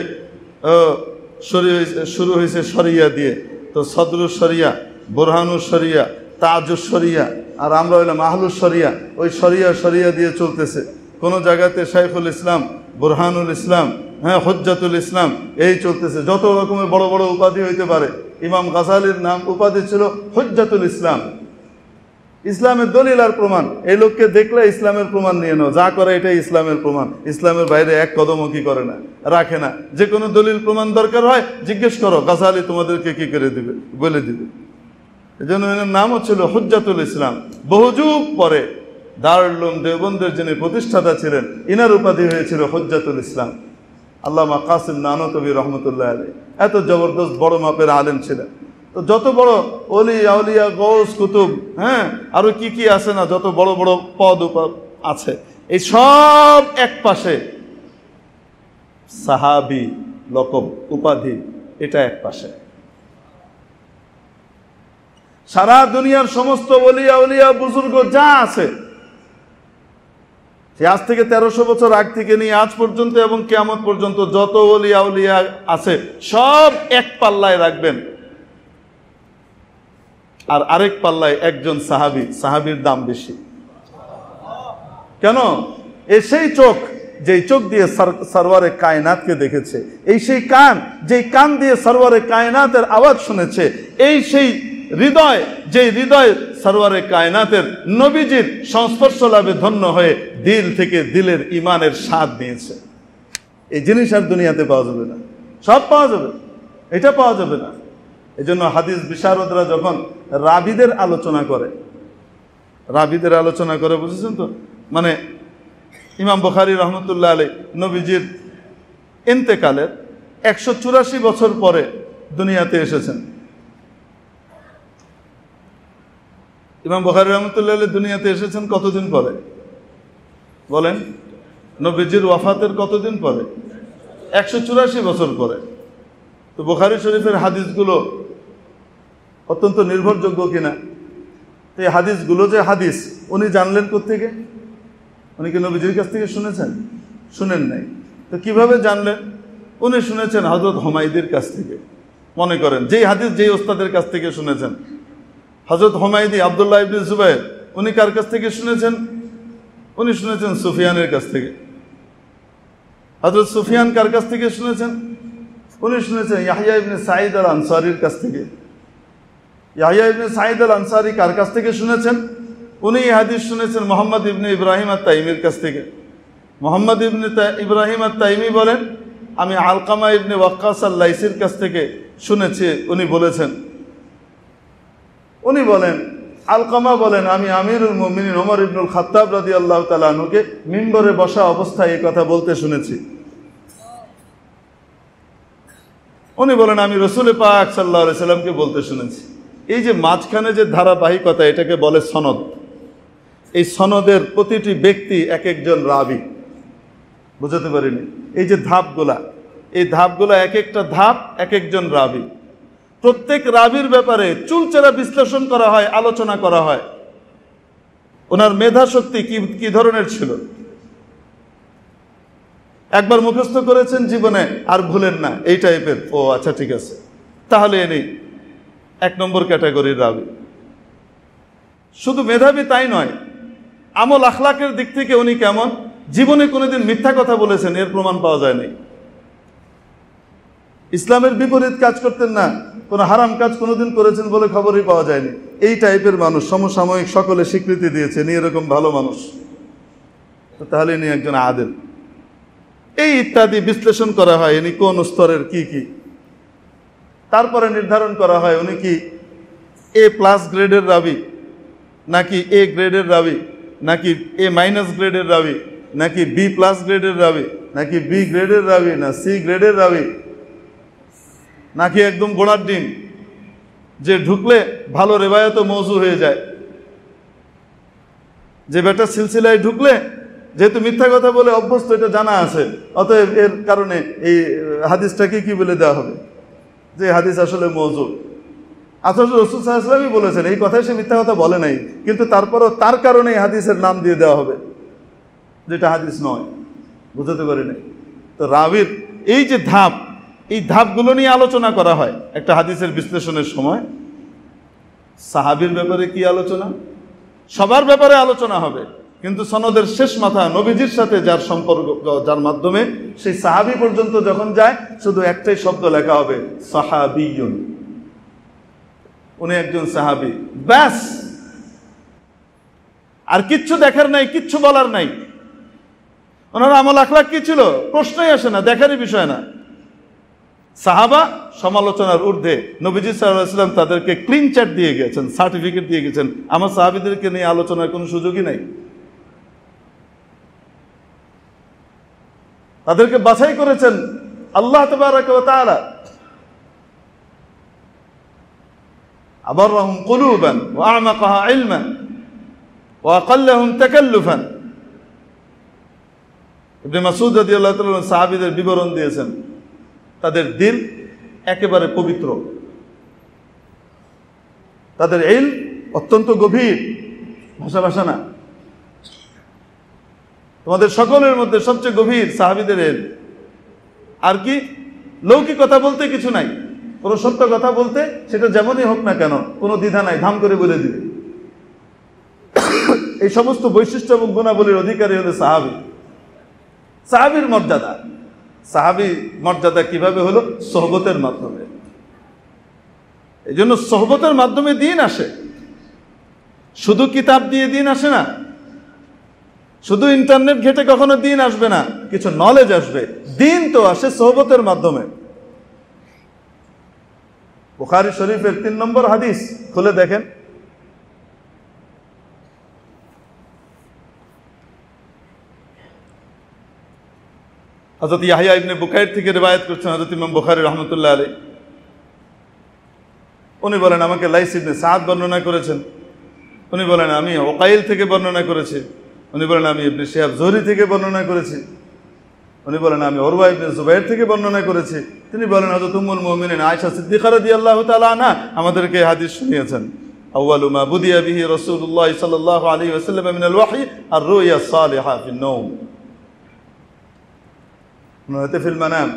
[SPEAKER 1] শুরু হয়েছে শরিয়া দিয়ে, তো সদরুস শরিয়া, বোরহানুস শরিয়া, তাজুস শরিয়া, আর আমরা হইলাম আহলুস শরিয়া। ওই শরিয়া শরিয়া দিয়ে চলতেছে। কোন জায়গাতে শাইখুল ইসলাম, বুরহানুল ইসলাম, হ্যাঁ, হুজ্জাতুল ইসলাম, এই চলতেছে। যত রকমের বড় বড় উপাধি হইতে পারে। ইমাম গাজালির নাম উপাধি ছিল হুজ্জাতুল ইসলাম, ইসলামের দলিল আর প্রমাণ। এই লোককে দেখলে ইসলামের প্রমাণ নিয়ে নাও, যা করে এটাই ইসলামের প্রমাণ। ইসলামের বাইরে এক কদমও কি করে না, রাখে না। যে কোনো দলিল প্রমাণ দরকার হয় জিজ্ঞেস করো, গাজালি তোমাদেরকে কি করে দিবে, বলে দিবে। এই জন্য এর নামও ছিল হুজ্জাতুল ইসলাম। বহু যুগ পরে দারুল উলুম দেওবন্দের যিনি প্রতিষ্ঠাতা ছিলেন, ইনার উপাধি হয়েছিল হুজ্জাতুল ইসলাম। আল্লামা কাসিম নানতবী রহমতুল্লাহ আলাইহি এত জবরদস্ত বড় মাপের আলেম ছিলেন। তো যত বড় ওলি আউলিয়া, গৌস, কুতুব, হ্যাঁ, আরো কি কি আছে না, যত বড় বড় পদ আছে, এই সব এক পাশে। সাহাবী লকব উপাধি, এটা এক পাশে। সারা দুনিয়ার সমস্ত ওলি আউলিয়া, বুজুর্গ যা আছে, সে আজ থেকে 1300 বছর আগ থেকে নিয়ে আজ পর্যন্ত এবং কিয়ামত পর্যন্ত যত ওলি আউলিয়া আছে, সব এক পাল্লায় রাখবেন। আর আরেক পাল্লায় একজন সাহাবী, সাহাবীর দাম বেশি। কেন? সেই চোখ, যেই চোখ দিয়ে সরওয়ারে কায়নাতকে দেখেছে, এই সেই কান, যেই কান দিয়ে সরওয়ারে কায়নাতের আওয়াজ শুনেছে, এই সেই হৃদয়, যেই হৃদয় সরওয়ারে কায়নাতের নবীজির সংস্পর্শ লাভে ধন্য হয়ে দিল থেকে দিলের ইমানের স্বাদ নিয়েছে। এই জিনিস আর দুনিয়াতে পাওয়া যাবে না। সব পাওয়া যাবে, এটা পাওয়া যাবে না। এই জন্য হাদিস বিশারদরা যখন রাবিদের আলোচনা করে, রাবিদের আলোচনা করে, বুঝেছেন তো, মানে ইমাম বুখারী রহমতুল্লাহ আলাইহি নবীজির ইন্তেকালের 184 বছর পরে দুনিয়াতে এসেছেন। ইমাম বুখারী রহমতুল্লাহ আলাইহি দুনিয়াতে এসেছেন কতদিন পরে বলেন? নবীজির ওয়াফাতের কতদিন পরে? 184 বছর পরে। তো বুখারী শরীফের হাদিসগুলো অত্যন্ত নির্ভরযোগ্য কিনা, তো এই হাদিসগুলো যে হাদিস, উনি জানলেন কোত্থেকে? উনি কি নবীজির কাছ থেকে শুনেছেন? শুনেন নাই। তো কিভাবে জানলেন? উনি শুনেছেন হযরত হুমায়দির কাছ থেকে। মনে করেন যেই হাদিস যেই ওস্তাদের কাছ থেকে শুনেছেন, হযরত হুমায়দি আব্দুল্লাহ ইবনে জুবাইর, উনি কার কাছ থেকে শুনেছেন? উনি শুনেছেন সুফিয়ানের কাছ থেকে। হযরত সুফিয়ান কার কাছ থেকে শুনেছেন? উনি শুনেছেন ইয়াহইয়া ইবনে সাঈদ আল আনসারীর কাছ থেকে। ইয়াহইয়া ইবনে সাঈদ আল আনসারী কার কাছ থেকে শুনেছেন? উনি এই হাদিস শুনেছেন মুহাম্মদ ইবনে ইব্রাহিম আত-তাইমির কাছ থেকে। মুহাম্মদ ইবনে ইব্রাহিম আত-তাইমি বলেন, আমি আলকামা ইবনে ওয়াক্কাস আল-লাইসির কাছ থেকে শুনেছি। উনি বলেছেন, উনি বলেন, আলকামা বলেন, আমি আমিরুল মুমিনিন ওমর ইবনুল খাত্তাব রাদিয়াল্লাহু তাআলা আনহুকে মিম্বরে বসা অবস্থায় এই কথা বলতে শুনেছি। উনি বলেন, আমি রাসূল পাক সাল্লাল্লাহু আলাইহি সাল্লামকে বলতে শুনেছি। এই যে মাঝখানে যে ধারাবাহিকতা, এটাকে বলে সনদ। এই সনদের প্রতিটি ব্যক্তি এক একজন রাবি। বুঝতে পারিনি? এই যে ধাপগুলা, এই ধাপগুলা এক একটা ধাপ এক একজন রাবি। প্রত্যেক রাবির ব্যাপারে চুলচেরা বিশ্লেষণ করা হয়, আলোচনা করা হয়। ওনার মেধা শক্তি কি ধরনের ছিল, একবার মুখস্থ করেছেন জীবনে আর ভুলেন না, এই টাইপের। ও আচ্ছা ঠিক আছে, তাহলে এনে 1 নম্বর ক্যাটাগরির রাবি। শুধু মেধাবী তাই নয়, আমল আখলাকের দিক থেকে উনি কেমন, জীবনে কোনোদিন মিথ্যা কথা বলেছেন এর প্রমাণ পাওয়া যায়নি। ইসলামের বিপরীত কাজ করতেন না, কোনো হারাম কাজ কোনোদিন করেছেন বলে খবরই পাওয়া যায়নি। এই টাইপের মানুষ সমসাময়িক সকলে স্বীকৃতি দিয়েছে ইনি এরকম ভালো মানুষ, তাহলে ইনি একজন আদেল। এই ইত্যাদি বিশ্লেষণ করা হয় ইনি কোন স্তরের কি কি, তারপরে নির্ধারণ করা হয় উনি কি A+ গ্রেডের রাবি, নাকি A গ্রেডের রাবি, নাকি A- গ্রেডের রাবি, নাকি B+ গ্রেডের রাবি, নাকি B গ্রেডের রাবি, না C গ্রেডের রাবি, নাকি একদম গোড়ার ডিম যে ঢুকলে ভালো রেবায়ত মৌজু হয়ে যায়, যে বেটা সিলসিলায় ঢুকলে যেহেতু মিথ্যা কথা বলে অভ্যস্ত এটা জানা আছে, অতএব এর কারণে এই হাদিসটাকে কি বলে দেওয়া হবে যে হাদিস আসলে মৌজু। আসলে রাসূল সাল্লাল্লাহু আলাইহি ওয়াসাল্লামই বলেছেন, এই কথায় সে মিথ্যা কথা বলে নাই, কিন্তু তারপরও তার কারণে হাদিসের নাম দিয়ে দেওয়া হবে যেটা হাদিস নয়। বুঝতে পারি নাই। তো রাবির এই যে ধাপ, এই ধাপগুলো নিয়ে আলোচনা করা হয় একটা হাদিসের বিশ্লেষণের সময়। সাহাবীর ব্যাপারে কি আলোচনা, সবার ব্যাপারে আলোচনা হবে, কিন্তু সনদের শেষ মাথা নবীজির সাথে যার সম্পর্ক, যার মাধ্যমে সেই সাহাবী পর্যন্ত যখন যায়, শুধু একটাই শব্দ লেখা হবে সাহাবিয়ুন, উনি একজন সাহাবী, ব্যাস। আর কিচ্ছু দেখার নাই, কিচ্ছু বলার নাই। ওনার আমল আখলাক কি ছিল প্রশ্নই আসে না, দেখারই বিষয় না। সাহাবা সমালোচনার ঊর্ধ্বে, নবীজি সাল্লাল্লাহু আলাইহি ওয়াসাল্লাম তাদেরকে ক্লিন চার্ট দিয়ে গেছেন, সার্টিফিকেট দিয়ে গেছেন, আমার সাহাবীদেরকে নিয়ে আলোচনার কোনো সুযোগই নাই। তাদেরকে বাছাই করেছেন আল্লাহ তাবারাকা ওয়া তাআলা। আবাররাহুম কুলুবান ওয়া আ'মাকাহা ইলমান ওয়া আকাল্লাহুম তাকাল্লুফান। ইবনে মাসউদ রাদিয়াল্লাহু তাআলা সাহাবীদের বিবরণ দিয়েছেন, তাদের দিল একেবারে পবিত্র, তাদের ইলম অত্যন্ত গভীর, ভাষা না। তোমাদের সকলের মধ্যে সবচেয়ে গভীর সাহাবীদের ইলম। আর কি লৌকিক কথা বলতে কিছু নাই, কোনো সত্য কথা বলতে সেটা যেমনই হোক না কেন কোনো দ্বিধা নাই, ধাম করে বলে দিবে। এই সমস্ত বৈশিষ্ট্য এবং গুণাবলীর অধিকারী হলো সাহাবী। সাহাবীর মর্যাদা, সাহাবী মর্যাদা কিভাবে হলো? সোহবতের মাধ্যমে। এই জন্য সোহবতের মাধ্যমে দিন আসে, শুধু কিতাব দিয়ে দিন আসে না, শুধু ইন্টারনেট ঘেটে কখনো দিন আসবে না, কিছু নলেজ আসবে। দিন তো আসে সোহবতের মাধ্যমে। বুখারী শরীফের 3 নম্বর হাদিস খুলে দেখেন, হযরত ইয়াহইয়া ইবনে বুকাইর থেকে রিওয়ায়াত করছেন হযরত ইমাম বুখারী রাহমাতুল্লাহ আলাইহি। উনি বলেন আমাকে লাইস ইবনে সাদ বর্ণনা করেছেন, উনি বলেন আমি উকাইল থেকে বর্ণনা করেছি, উনি বলেন আমি ইবনে শিহাব জুহরি থেকে বর্ণনা করেছি, উনি বলেন আমি উরওয়া ইবনে জুবাইর থেকে বর্ণনা করেছি। তিনি বলেন হযরত উম্মুল মুমিনিন আয়েশা সিদ্দিকা রাদিয়াল্লাহু তাআলা আনহা আমাদেরকে হাদিস শুনিয়েছেন, আউয়ালু মা বুদিয়া বিহি রাসূলুল্লাহ সাল্লাল্লাহু আলাইহি ওয়াসাল্লাম মিনাল ওয়াহয়ি আর-রুয়া সালিহা ফিন নওম। ফিল মানাম,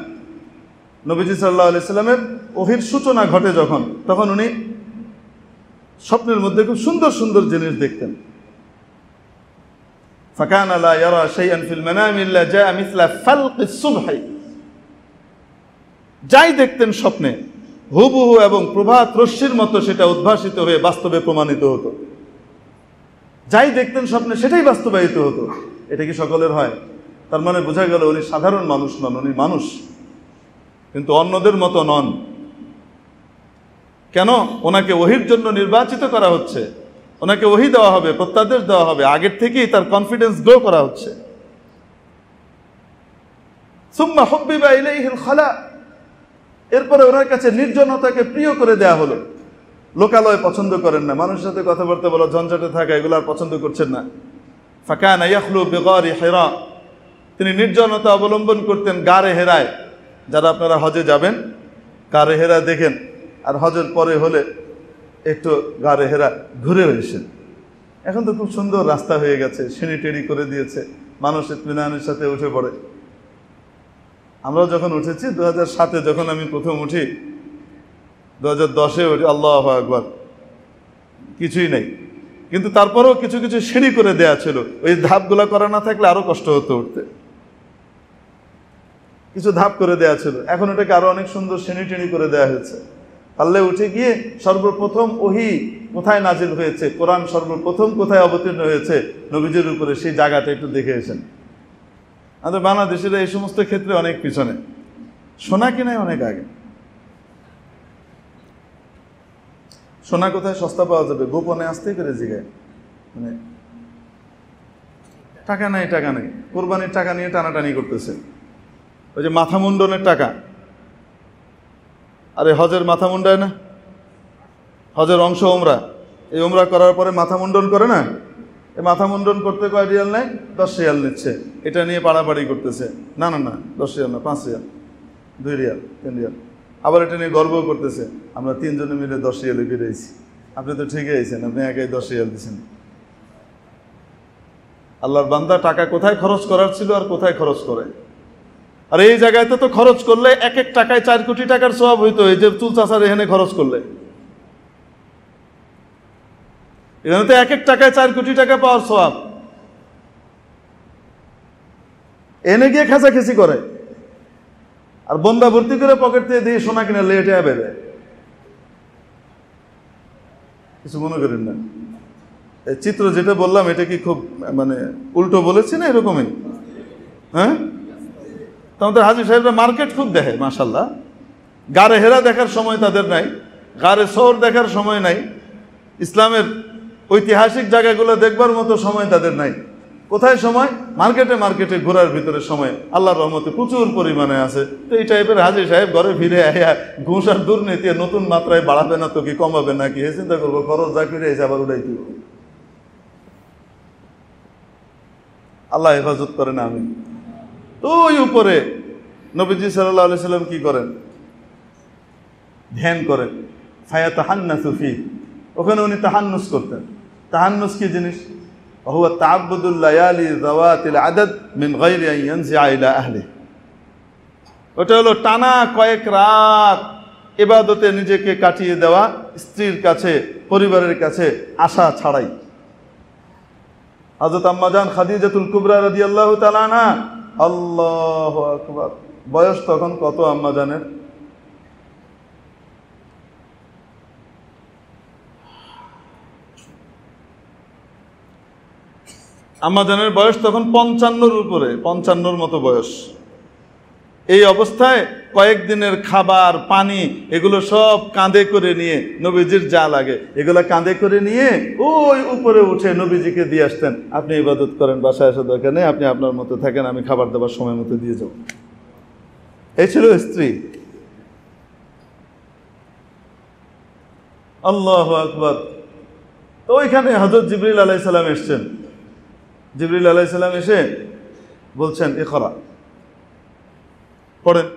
[SPEAKER 1] নবীজি সাল্লাল্লাহু আলাইহি ওয়াসাল্লামের ওহীর সূচনা ঘটে যখন, তখন উনি স্বপ্নের মধ্যে খুব সুন্দর সুন্দর জিনিস দেখতেন। ফাকানা লা ইয়ারা শাইআন ফিল মানাম ইল্লা জাআ মিসলা ফালকিস সুবহি। যাই দেখতেন স্বপ্নে হুবহু এবং প্রভাত রশ্মির মতো সেটা উদ্ভাসিত হয়ে বাস্তবে প্রমাণিত হতো। যাই দেখতেন স্বপ্নে সেটাই বাস্তবায়িত হতো। এটা কি সকলের হয়? তার মানে বোঝা গেল উনি সাধারণ মানুষ নন, উনি মানুষ, কিন্তু অন্যদের মতো নন। কেন? ওনাকে ওহীর জন্য নির্বাচিত করা হচ্ছে, ওনাকে ওহী দেওয়া হবে, প্রত্যাদেশ দেওয়া হবে, আগের থেকেই তার কনফিডেন্স গ্রো করা হচ্ছে। সুম্মা হুব্বিবা ইলাইহিল খালা, এরপরে ওনার কাছে নির্জনতাকে প্রিয় করে দেয়া হলো। লোকালয় পছন্দ করেন না, মানুষের সাথে কথাবার্তা বলা, ঝঞ্ঝাটে থাকা, এগুলো আর পছন্দ করছেন না। ফাকানা ইয়াখলু বিগারি হিরা, তিনি নির্জনতা অবলম্বন করতেন গারে হেরায়। যারা আপনারা হজে যাবেন, গারে হেরা দেখেন, আর হজের পরে হলে একটু গাড়ে হেরা ঘুরে এসেন। এখন তো খুব সুন্দর রাস্তা হয়ে গেছে, সিঁড়ি টেড়ি করে দিয়েছে, মানুষ ইতমিনানের সাথে উঠে পড়ে। আমরাও যখন উঠেছি 2007-এ, যখন আমি প্রথম উঠি, 2010-এ উঠি, আল্লাহু আকবার, কিছুই নেই। কিন্তু তারপরেও কিছু কিছু সিঁড়ি করে দেয়া ছিল, ওই ধাপগুলা করা না থাকলে আরো কষ্ট হতো উঠতে। কিছু ধাপ করে দেয়া ছিল, এখন ওটাকে আরো অনেক সুন্দর সিঁড়ি টিড়ি করে দেয়া হয়েছে। পারলে উঠে গিয়ে সর্বপ্রথম ওহী কোথায় নাজিল হয়েছে, কোরআন সর্বপ্রথম কোথায় অবতীর্ণ হয়েছে নবীজির উপরে, সেই জায়গাটা একটু দেখে এসেন। আমাদের বাংলাদেশিরা এই সমস্ত ক্ষেত্রে অনেক পিছনে, সোনা কিনায় অনেক আগে। সোনা কোথায় সস্তা পাওয়া যাবে গোপনে আসতে করে জিগায়, মানে টাকা নাই টাকা নেই, কোরবানির টাকা নিয়ে টানাটানি করতেছে। ওই যে মাথা মুন্ডনের টাকা, আরে হজের মাথা মুন্ডায় না, হজের অংশ ওমরা, এই ওমরা করার পরে মাথা মুন্ডন করে না, এই মাথা মুন্ডন করতে কয় রিয়াল নেয়? 10 রিয়াল নিচ্ছে। এটা নিয়ে পাড়াপাড়ি করতেছে, না না না 10 রিয়াল না, 5 রিয়াল, 2 রিয়াল, 3 রিয়াল। আবার এটা নিয়ে গর্বও করতেছে, আমরা 3 জনে মিলে 10 রিয়ালে ফিরেছি। আপনি তো ঠিকই আইছেন, আপনি একাই 10 রিয়াল দিচ্ছেন। আল্লাহর বান্দা টাকা কোথায় খরচ করার ছিল আর কোথায় খরচ করে। আর এই জায়গায় তো খরচ করলে এক এক টাকায় 4 কোটি টাকার সওয়াব হইতো, এই যে চুল চাষার এখানে খরচ করলে। এখানে তো এক এক টাকায় 4 কোটি টাকা পাওয়ার সওয়াব। এনে গিয়ে খেঁচাখেঁচি করে, আর বন্দা ভর্তি করে পকেট দিয়ে দিয়ে সোনা কিনে লেটে বেড়ে। কিছু মনে করেন না, এই চিত্র যেটা বললাম এটা কি খুব মানে উল্টো বলেছি না? এরকমই, হ্যাঁ। তোমাদের হাজী সাহেবরা মার্কেট খুব দেখে মাশাল্লাহ, গাড়ে হেরা দেখার সময় তাদের নাই, গাড়ে শহর দেখার সময় নাই, ইসলামের ঐতিহাসিক জায়গাগুলো দেখবার মতো সময় তাদের নাই। কোথায় সময়? মার্কেটে মার্কেটে ঘোরার ভিতরে সময় আল্লাহর রহমতে প্রচুর পরিমাণে আছে। তো এই টাইপের হাজী সাহেব ঘরে ফিরে আয়া ঘুষ আর দুর্নীতি নতুন মাত্রায় বাড়াবে না তো কি কমাবে না কি, চিন্তা করবো, খরচ যা ফিরে এসে আবার উঠাই দিব। আল্লাহ হেফাজত করেন, আমি তো ওই উপরে নবীজি সাল্লাল্লাহু আলাইহি সাল্লাম কি করেন? ধ্যান করেন। ফায়াতাহান্নাসু ফি, ওখানে উনি তাহান্নুস করতেন। তাহান্নুস কি জিনিস? হুয়া তাআব্বুদুল লায়ালি যাওয়াতিল আদাদ মিন গায়রি আন ইয়ানজিআ ইলা আহলি। ওটা হলো টানা কয়েক রাত ইবাদতে নিজেকে কাটিয়ে দেওয়া, স্ত্রীর কাছে পরিবারের কাছে আশা ছাড়াই। হযরত আম্মা জান খাদিজাতুল কুবরা রাদিয়াল্লাহু তাআলা আনহা, আল্লাহু আকবার, বয়স তখন কত আম্মা জানের? আম্মা জানের বয়স তখন 55-র উপরে, 55-র মতো বয়স। এই অবস্থায় কয়েকদিনের খাবার পানি এগুলো সব কাঁধে করে নিয়ে, নবীজির যা লাগে এগুলো কাঁধে করে নিয়ে ওই উপরে উঠে নবীজিকে দিয়ে আসতেন। আপনি ইবাদত করেন, বাসায় আসা দরকার নেই, আপনি আপনার মতো থাকেন, আমি খাবার দাবার সময় মতো দিয়ে যাব। এই ছিল স্ত্রী। আল্লাহু আকবার। তো ওইখানে হযরত জিবরিল আলাইহিস সালাম এসেছেন। জিবরিল আলাইহিস সালাম এসে বলছেন, ইকরা, পড়েন।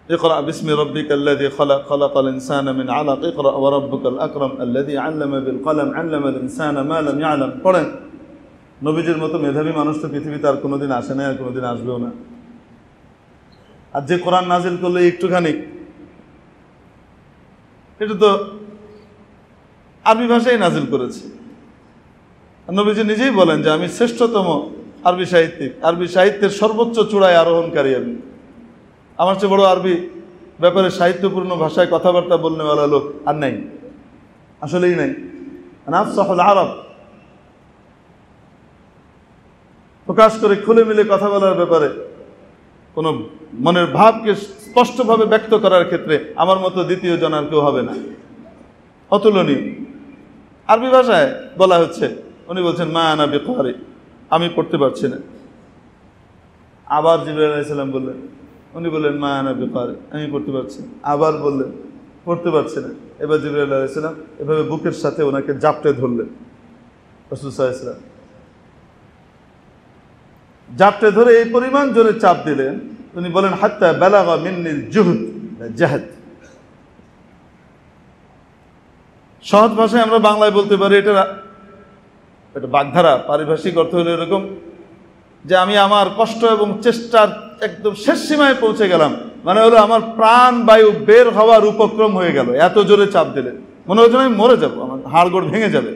[SPEAKER 1] ইকরা বিসমি রাব্বিকাল্লাযী খালাক, খালাকাল ইনসানা মিন আলাক, ইকরা ওয়া রাব্বুকাল আকরাম আল্লাযী আল্লামা বিল কলম, আল্লামাল ইনসানা মা লাম ইয়ালাম। পড়েন। নবীজির মতো মেধাবী মানুষ তো পৃথিবীতে আর কোনোদিন আসে না, আর কোনোদিন আসবেও না। আর যে কোরআন নাজিল করলে একটুখানি, এটা তো আরবি ভাষায় নাজিল করেছে। নবীজি নিজেই বলেন যে আমি শ্রেষ্ঠতম আরবি সাহিত্যিক, আরবি সাহিত্যের সর্বোচ্চ চূড়ায় আরোহণকারী আমি। আমার চেয়ে বড় আরবি ব্যাপারে সাহিত্যপূর্ণ ভাষায় কথাবার্তা বলনেওয়ালা লোক আর নাই, আসলেই নাই। আফসাহুল আরব, প্রকাশ করে খুলে মিলে কথা বলার ব্যাপারে, কোনো মনের ভাবকে স্পষ্টভাবে ব্যক্ত করার ক্ষেত্রে আমার মতো দ্বিতীয় জন আর কেউ হবে না, অতুলনীয়। আরবি ভাষায় বলা হচ্ছে, উনি বলছেন মা আনা বিকারি, আমি পড়তে পারছি না। আবার জিবরাইল আলাইহিস সালাম বললেন, উনি বললেন মা আনা বিকারি, আমি পড়তে পারছি না। আবার বললেন পড়তে পারছি না। এবার জিবরাইল আলাইহিস সালাম এভাবে বুকের সাথে ওনাকে জাপটে ধরলেন। রাসূল সাল্লাল্লাহু আলাইহি ওয়াসাল্লাম জাপটে ধরে এই পরিমাণ জোরে চাপ দিলেন, উনি বলেন হাত্তা বালাগা মিন্নিল জুহদ, জাহদ, সহজ ভাষায় আমরা বাংলায় বলতে পারি, এটা বাগধারা। পারিভাষিক অর্থ হলো এরকম যে আমি আমার কষ্ট এবং চেষ্টার একদম শেষ সীমায় পৌঁছে গেলাম, মানে হলো আমার প্রাণ বায়ু বের হওয়ার উপক্রম হয়ে গেল। এত জোরে চাপ দিলে মনে হচ্ছে আমি মরে যাবো, আমার হাড়গোড় ভেঙে যাবে।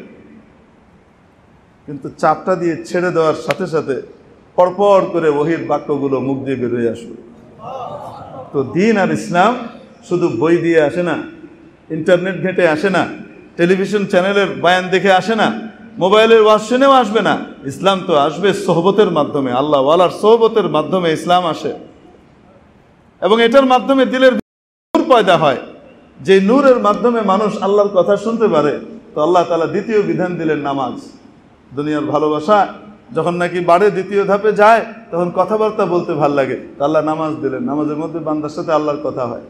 [SPEAKER 1] কিন্তু চাপটা দিয়ে ছেড়ে দেওয়ার সাথে সাথে পরপর করে ওহির বাক্যগুলো মুখ দিয়ে বেরোয় আসবে। তো দিন আর ইসলাম শুধু বই দিয়ে আসে না, ইন্টারনেট ঘেঁটে আসে না, টেলিভিশন চ্যানেলের বয়ান দেখে আসে না, মোবাইলের ওয়াজ শুনেও আসবে না। ইসলাম তো আসবে সোহবতের মাধ্যমে, আল্লাহ ওয়ালার সোহবতের মাধ্যমে ইসলাম আসে। এবং এটার মাধ্যমে দিলের নূর পয়দা হয়, যে নূরের মাধ্যমে মানুষ আল্লাহর কথা শুনতে পারে। তো আল্লাহ তাআলা দ্বিতীয় বিধান দিলেন নামাজ। দুনিয়ার ভালোবাসা যখন নাকি বাড়ে, দ্বিতীয় ধাপে যায়, তখন কথাবার্তা বলতে ভাল লাগে, তো আল্লাহ নামাজ দিলেন। নামাজের মধ্যে বান্দার সাথে আল্লাহর কথা হয়।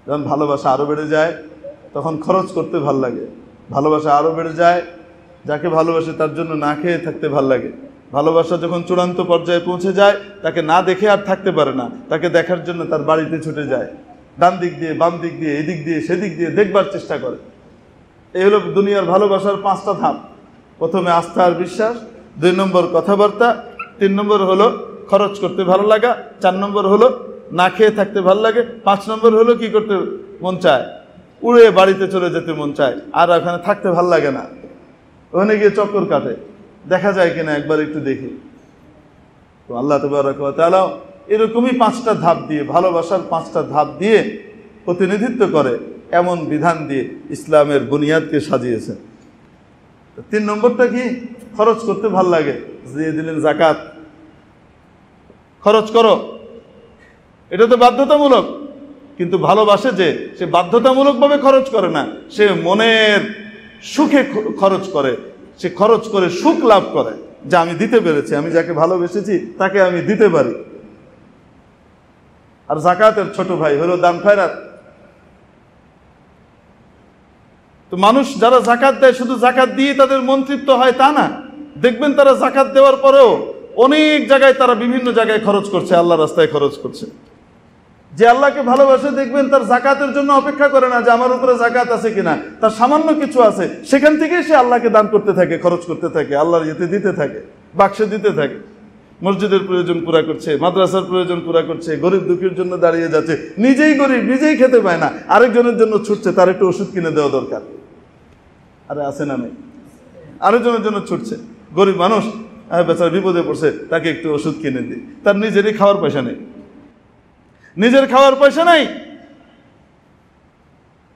[SPEAKER 1] যখন ভালোবাসা আরো বেড়ে যায়, তখন খরচ করতে ভাল লাগে। ভালোবাসা আরো বেড়ে যায়, যাকে ভালোবাসে তার জন্য না খেয়ে থাকতে ভাল লাগে। ভালোবাসা যখন চূড়ান্ত পর্যায়ে পৌঁছে যায়, তাকে না দেখে আর থাকতে পারে না, তাকে দেখার জন্য তার বাড়িতে ছুটে যায়, ডান দিক দিয়ে বাম দিক দিয়ে এদিক দিয়ে সেদিক দিয়ে দেখবার চেষ্টা করে। এই হলো দুনিয়ার ভালোবাসার 5টা ধাপ। প্রথমে আস্থা আর বিশ্বাস, 2 নম্বর কথাবার্তা, 3 নম্বর হলো খরচ করতে ভালো লাগা, 4 নম্বর হলো না খেয়ে থাকতে ভালো লাগে, 5 নম্বর হলো কি করতে মন চায়, উড়ে বাড়িতে চলে যেতে মন চায়, আর ওখানে থাকতে ভালো লাগে না, ওখানে গিয়ে চক্কর কাটে, দেখা যায় কিনা একবার একটু দেখি। তো আল্লাহ তাবারক ওয়া তাআলা এরকমই 5টা ধাপ দিয়ে, ভালোবাসার 5টা ধাপ দিয়ে প্রতিনিধিত্ব করে এমন বিধান দিয়ে ইসলামের বুনিয়াদকে সাজিয়েছেন। 3 নম্বরটা কি? খরচ করতে ভাল লাগে, দিয়ে দিলেন যাকাত। খরচ করো, এটা তো বাধ্যতামূলক, কিন্তু ভালোবাসে যে সে বাধ্যতামূলকভাবে খরচ করে না, সে মনের সুখে খরচ করে, সে খরচ করে সুখ লাভ করে, যে আমি দিতে পেরেছি, আমি যাকে ভালোবেসেছি তাকে আমি দিতে পারি। আর যাকাতের ছোট ভাই হলো দান খয়রাত। তো মানুষ যারা যাকাত দেয়, শুধু যাকাত দিয়ে তাদের মন তৃপ্ত হয় তা না। দেখবেন তারা যাকাত দেওয়ার পরেও অনেক জায়গায় তারা বিভিন্ন জায়গায় খরচ করছে, আল্লাহর রাস্তায় খরচ করছে। যে আল্লাহকে ভালোবাসে দেখবেন তার যাকাতের জন্য অপেক্ষা করে না যে আমার উপরে যাকাত আছে কিনা, তার সামান্য কিছু আছে, সেখান থেকেই সে আল্লাহকে দান করতে থাকে, খরচ করতে থাকে, আল্লাহর ইয়েতে দিতে থাকে, বাক্সে দিতে থাকে। মসজিদের প্রয়োজন পুরা করছে, মাদ্রাসার প্রয়োজন পুরা করছে, গরিব দুঃখীর জন্য দাঁড়িয়ে যাচ্ছে, নিজেই গরিব, নিজেই খেতে পায় না, আরেকজনের জন্য ছুটছে, তার একটু ওষুধ কিনে দেওয়া দরকার। আরে আছে না নেই? আরেকজনের জন্য ছুটছে, গরিব মানুষ বেচারা বিপদে পড়ছে, তাকে একটু ওষুধ কিনে দিই। তার নিজেরই খাওয়ার পয়সা নেই, নিজের খাওয়ার পয়সা নাই,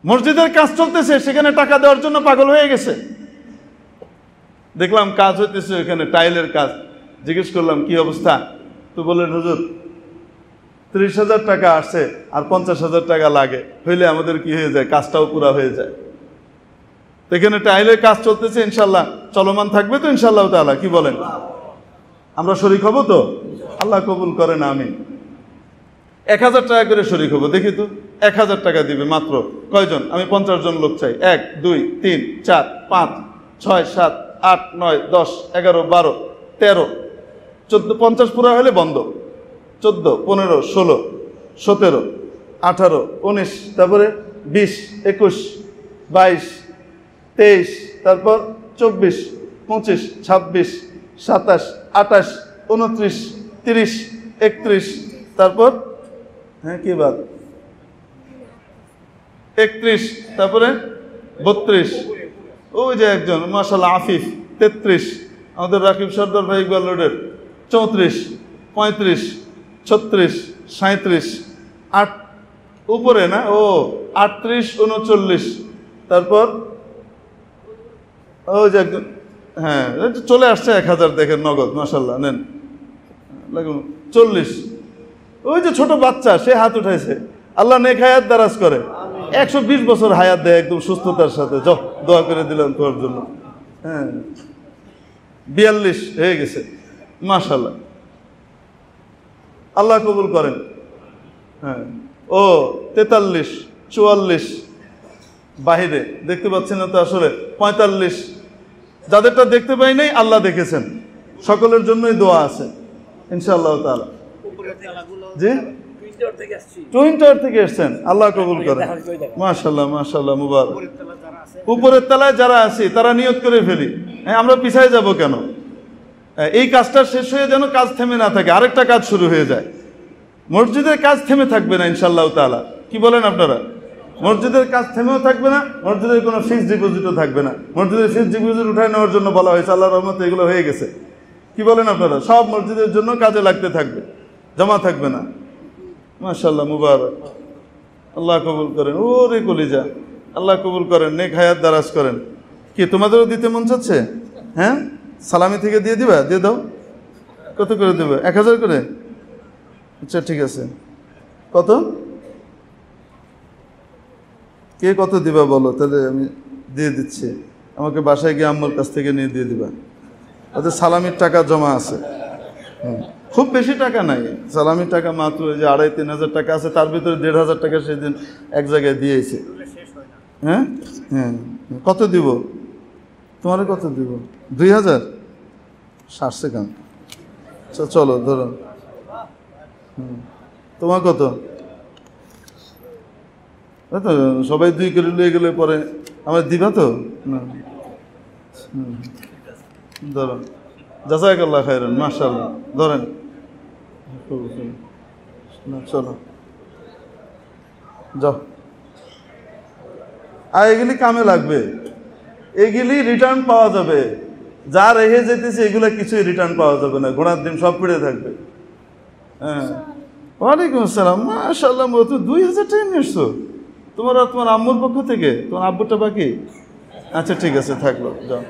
[SPEAKER 1] মসজিদের কাজ চলতেছে, সেখানে টাকা দেওয়ার জন্য পাগল হয়ে গেছে। দেখলাম কাজ হইতেছে এখানে, টাইলের কাজ। জিজ্ঞেস করলাম কি অবস্থা, তো বললেন হুজুর 30,000 টাকা আসছে আর 50,000 টাকা লাগে, হইলে আমাদের কি হয়ে যায়, কাজটাও পুরা হয়ে যায়। তো এখানে টাইলের কাজ চলতেছে, ইনশাল্লাহ চলমান থাকবে তো ইনশাআল্লাহ তাআলা, কি বলেন? আমরা শরীক হব তো? আল্লাহ কবুল করে না। আমি 1000 টাকা করে শরীক হবো, দেখি তো 1000 টাকা দিবে মাত্র কয়জন? আমি 50 জন লোক চাই। 1 2 3 4 5 6 7 8 9 10 11 12 13 14 50 পুরা হলে বন্ধ। 14 15 16 17 18 19, তারপরে 20 21 22 23, তারপর 24 25 26 27 28 29 30 31, তারপর হ্যাঁ কি বাদ 31, তারপরে 32, ওই যে একজন মাশাআল্লাহ আফিফ 33, আমাদের রাকিব সর্দার ভাই ইকবাল রোডের 34 35 36 37 8 উপরে না, ও 38 39, তারপর ওই যে একজন, হ্যাঁ চলে আসছে 1000, দেখেন নগদ মাশাআল্লাহ নেন লাগুন 40, ওই যে ছোট বাচ্চা সে হাত উঠাইছে, আল্লাহ নেক হায়াত দারাজ করে, 120 বছর হায়াত দেয় একদম সুস্থতার সাথে, দোয়া করে দিলাম তোর জন্য। হ্যাঁ 42 হয়ে গেছে মাশাআল্লাহ, আল্লাহ কবুল করেন। হ্যাঁ ও 43 44, বাহিরে দেখতে পাচ্ছেন না তো আসলে 45, যাদেরটা দেখতে পাই নাই আল্লাহ দেখেছেন, সকলের জন্যই দোয়া আছে ইনশাআল্লাহ তাআলা। জি টুইন টাওয়ার থেকে এসছেন, আল্লাহ কবুল করেন। মাশাআল্লাহ মাশাআল্লাহ মুবারক। উপরের তলায় যারা আছি তারা নিয়ত করে ফেলি, হ্যাঁ আমরা পিছায় যাব কেন, এই কাজটা শেষ হয়ে যেন কাজ থেমে না থাকে, আরেকটা কাজ শুরু হয়ে যায়। মসজিদের কাজ থেমে থাকবে না ইনশাআল্লাহ তাআলা। কি বলেন আপনারা? মসজিদের কাজ থেমেও থাকবে না, মসজিদের কোনো ফিক্সড ডিপোজিটও থাকবে না। মসজিদের ফিক্সড ডিপোজিট উঠায় নেওয়ার জন্য বলা হয়েছে, আল্লাহর রহমতে এগুলো হয়ে গেছে। কি বলেন আপনারা? সব মসজিদের জন্য কাজে লাগতে থাকবে, জমা থাকবে না। মাশাআল্লাহ, মুবারক, আল্লাহ কবুল করেন। ওরে কলিজা, আল্লাহ কবুল করেন, নেক হায়াত দারাজ করেন। কি তোমাদেরও দিতে মন চাচ্ছে? হ্যাঁ, সালামি থেকে দিয়ে দিবা? দিয়ে দাও। কত করে দেবে? 1000 করে? আচ্ছা ঠিক আছে। কত? কে কত দিবা বলো, তাহলে আমি দিয়ে দিচ্ছি। আমাকে বাসায় গিয়ে আম্মুর কাছ থেকে নিয়ে দিয়ে দিবা। ওদের সালামির টাকা জমা আছে, খুব বেশি টাকা নাই। সালামির টাকা মাত্র যে 2500-3000 টাকা আছে, তার ভিতরে 1500 টাকা সেদিন এক জায়গায় দিয়েছে। হ্যাঁ হ্যাঁ, কত দিব তোমারে? কত দিব? 2000? 60 সেকেন্ড। আচ্ছা চলো ধরো। তোমার কত? তো সবাই 2 করে লিয়ে গেলে পরে আমার দিবা তো না? ধরো, জাযাকাল্লাহ খাইরান, মাশাআল্লাহ। ধরেন, চলো যাও। আর এগুলি কামে লাগবে, এগুলি রিটার্ন পাওয়া যাবে। যা রেখে যেতেছে এগুলো কিছুই রিটার্ন পাওয়া যাবে না, ঘোড়ার ডিম সব পড়ে থাকবে। হ্যাঁ, ওয়ালাইকুম আসসালাম, মাশাআল্লাহ। 2000 টাকা নিয়ে এসছো তোমার আর তোমার আম্মুর পক্ষ থেকে? তোমার আব্বুরটা বাকি? আচ্ছা ঠিক আছে, থাকলো, যাও।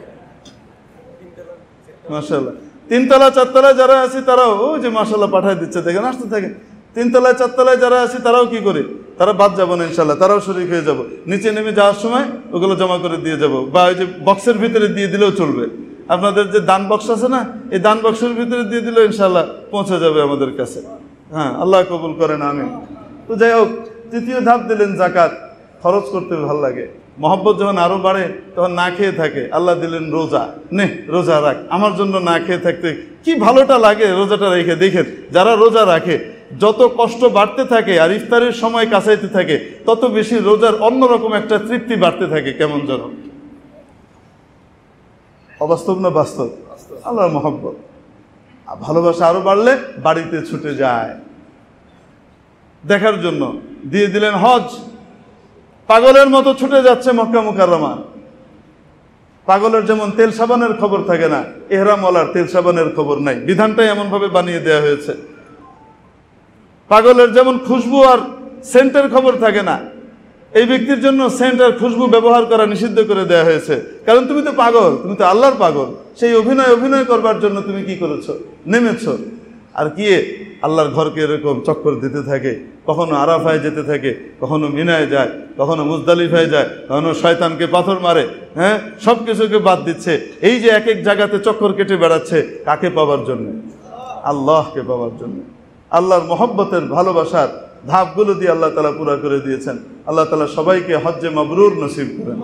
[SPEAKER 1] মাশাআল্লাহ। 3 তলা 4 তলায় যারা আছি তারাও ওই যে মাশাআল্লাহ পাঠায় দিচ্ছে, দেখেন আসতে থাকে। 3 তলায় 4 তলায় যারা আছি তারাও কি করে, তারা বাদ যাবো না ইনশাআল্লাহ, তারাও শরীক হয়ে যাব। নিচে নেমে যাওয়ার সময় ওগুলো জমা করে দিয়ে যাব, বা ওই যে বক্সের ভিতরে দিয়ে দিলেও চলবে। আপনাদের যে দান বক্স আছে না, এই দান বক্সের ভিতরে দিয়ে দিলেও ইনশাআল্লাহ পৌঁছে যাবে আমাদের কাছে। হ্যাঁ, আল্লাহ কবুল করেন, আমিন। তো যাই হোক, 3য় ধাপ দিলেন জাকাত। খরচ করতে ভালো লাগে, মহব্বত যখন আরো বাড়ে তখন না খেয়ে থাকে। আল্লাহ দিলেন রোজা, নে রোজা রাখ। আমার জন্য না খেয়ে থাকতে কি ভালোটা লাগে রোজাটা রেখে। দেখেন, যারা রোজা রাখে যত কষ্ট বাড়তে থাকে আর ইফতারের সময় কাছাইতে থাকে, তত বেশি রোজার অন্যরকম একটা তৃপ্তি বাড়তে থাকে। কেমন যেন অবাস্তব না বাস্তব? আল্লাহর মহব্বত, ভালোবাসা আরো বাড়লে বাড়িতে ছুটে যায় দেখার জন্য। দিয়ে দিলেন হজ, পাগলের মতো ছুটে যাচ্ছে মক্কা মুকাররমা। পাগলের যেমন তেল সাবানের খবর থাকে না, ইহরামওয়ালার তেল সাবানের খবর নাই। বিধানটাই এমন ভাবে বানিয়ে দেওয়া হয়েছে। পাগলের যেমন খুশবু আর সেন্টের খবর থাকে না, এই ব্যক্তির জন্য সেন্ট আর খুশবু ব্যবহার করা নিষিদ্ধ করে দেওয়া হয়েছে। কারণ তুমি তো পাগল, তুমি তো আল্লাহর পাগল। সেই অভিনয় করবার জন্য তুমি কি করেছো? নেমেছো। আর কি আল্লাহর ঘরকে এরকম চক্কর দিতে থাকে, কখনো আরাফায় যেতে থাকে, কখনো মিনায় যায়, কখনো মুজদালিফায় যায়, কখনো শয়তানকে পাথর মারে। হ্যাঁ, সব কিছুকে বাদ দিচ্ছে। এই যে এক এক জায়গাতে চক্কর কেটে বেড়াচ্ছে, কাকে পাওয়ার জন্য? আল্লাহকে পাওয়ার জন্য। আল্লাহর মহব্বতের ভালোবাসার ধাপগুলো দিয়ে আল্লাহ তাআলা পুরা করে দিয়েছেন। আল্লাহ তাআলা সবাইকে হজ্জে মাবরুর নসিব করেন।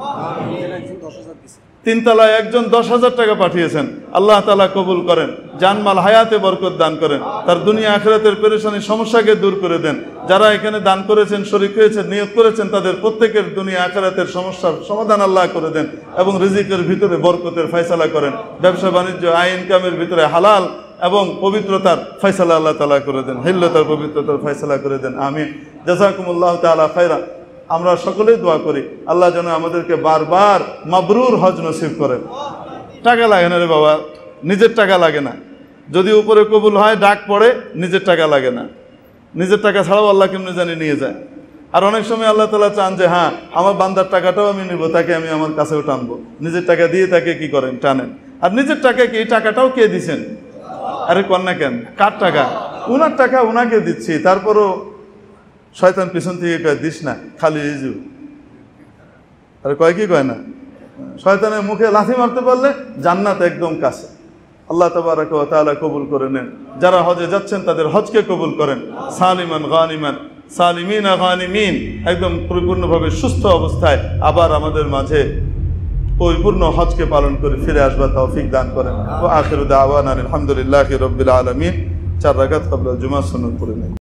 [SPEAKER 1] 3 তলায় একজন 10,000 টাকা পাঠিয়েছেন, আল্লাহ তাআলা কবুল করেন, জানমাল হায়াতে বরকত দান করেন, তার দুনিয়া আখিরাতের পেরেশানি সমস্যাকে দূর করে দেন। যারা এখানে দান করেছেন, শরীক হয়েছেন, নিয়ত করেছেন, তাদের প্রত্যেকের দুনিয়া আখিরাতের সমস্যার সমাধান আল্লাহ করে দেন এবং রিজিকের ভিতরে বরকতের ফয়সালা করেন। ব্যবসা বাণিজ্য, আয় ইনকামের ভিতরে হালাল এবং পবিত্রতার ফয়সালা আল্লাহ তাআলা করে দেন, হিল্লতার পবিত্রতার ফয়সালা করে দেন। আমিন। জাযাকুমুল্লাহু তাআলা খায়রা। আমরা সকলেই দোয়া করি আল্লাহ যেন আমাদেরকে বারবার মাবরুর হজ নসিব করেন। টাকা লাগে না রে বাবা, নিজের টাকা লাগে না। যদি উপরে কবুল হয়, ডাক পড়ে, নিজের টাকা লাগে না। নিজের টাকা ছাড়াও আল্লাহ কেমনি জানি নিয়ে যায়। আর অনেক সময় আল্লাহ তাআলা চান যে হ্যাঁ, আমার বান্দার টাকাটাও আমি নিব, তাকে আমি আমার কাছেও টানবো। নিজের টাকা দিয়ে তাকে কি করেন? টানেন। আর নিজের টাকা কি, এই টাকাটাও কে দিছেন? আরে কন্যা কেন? কার টাকা? উনার টাকা উনাকে দিচ্ছি। তারপরও শয়তান পিছন থেকে কয় দিস না, খালি ইজু। আরে কয় কি কয় না? শয়তানের মুখে লাথি মারতে পারলে জান্নাত একদম কাছে। আল্লাহ তাবারাক ওয়া তাআলা কবুল করে নেন। যারা হজে যাচ্ছেন তাদের হজকে কবুল করেন, সালিমান গানিমান সালিমিনা গানিমিন, একদম পরিপূর্ণভাবে সুস্থ অবস্থায় আবার আমাদের মাঝে পরিপূর্ণ হজকে পালন করে ফিরে আসবার তৌফিক দান করেন। ওয়া আখিরু দাওয়ানা আলহামদুলিল্লাহি রাব্বিল আলামিন। 4 রাকাত ক্বাবলা জুমা সুন্নাত পড়ে নেন।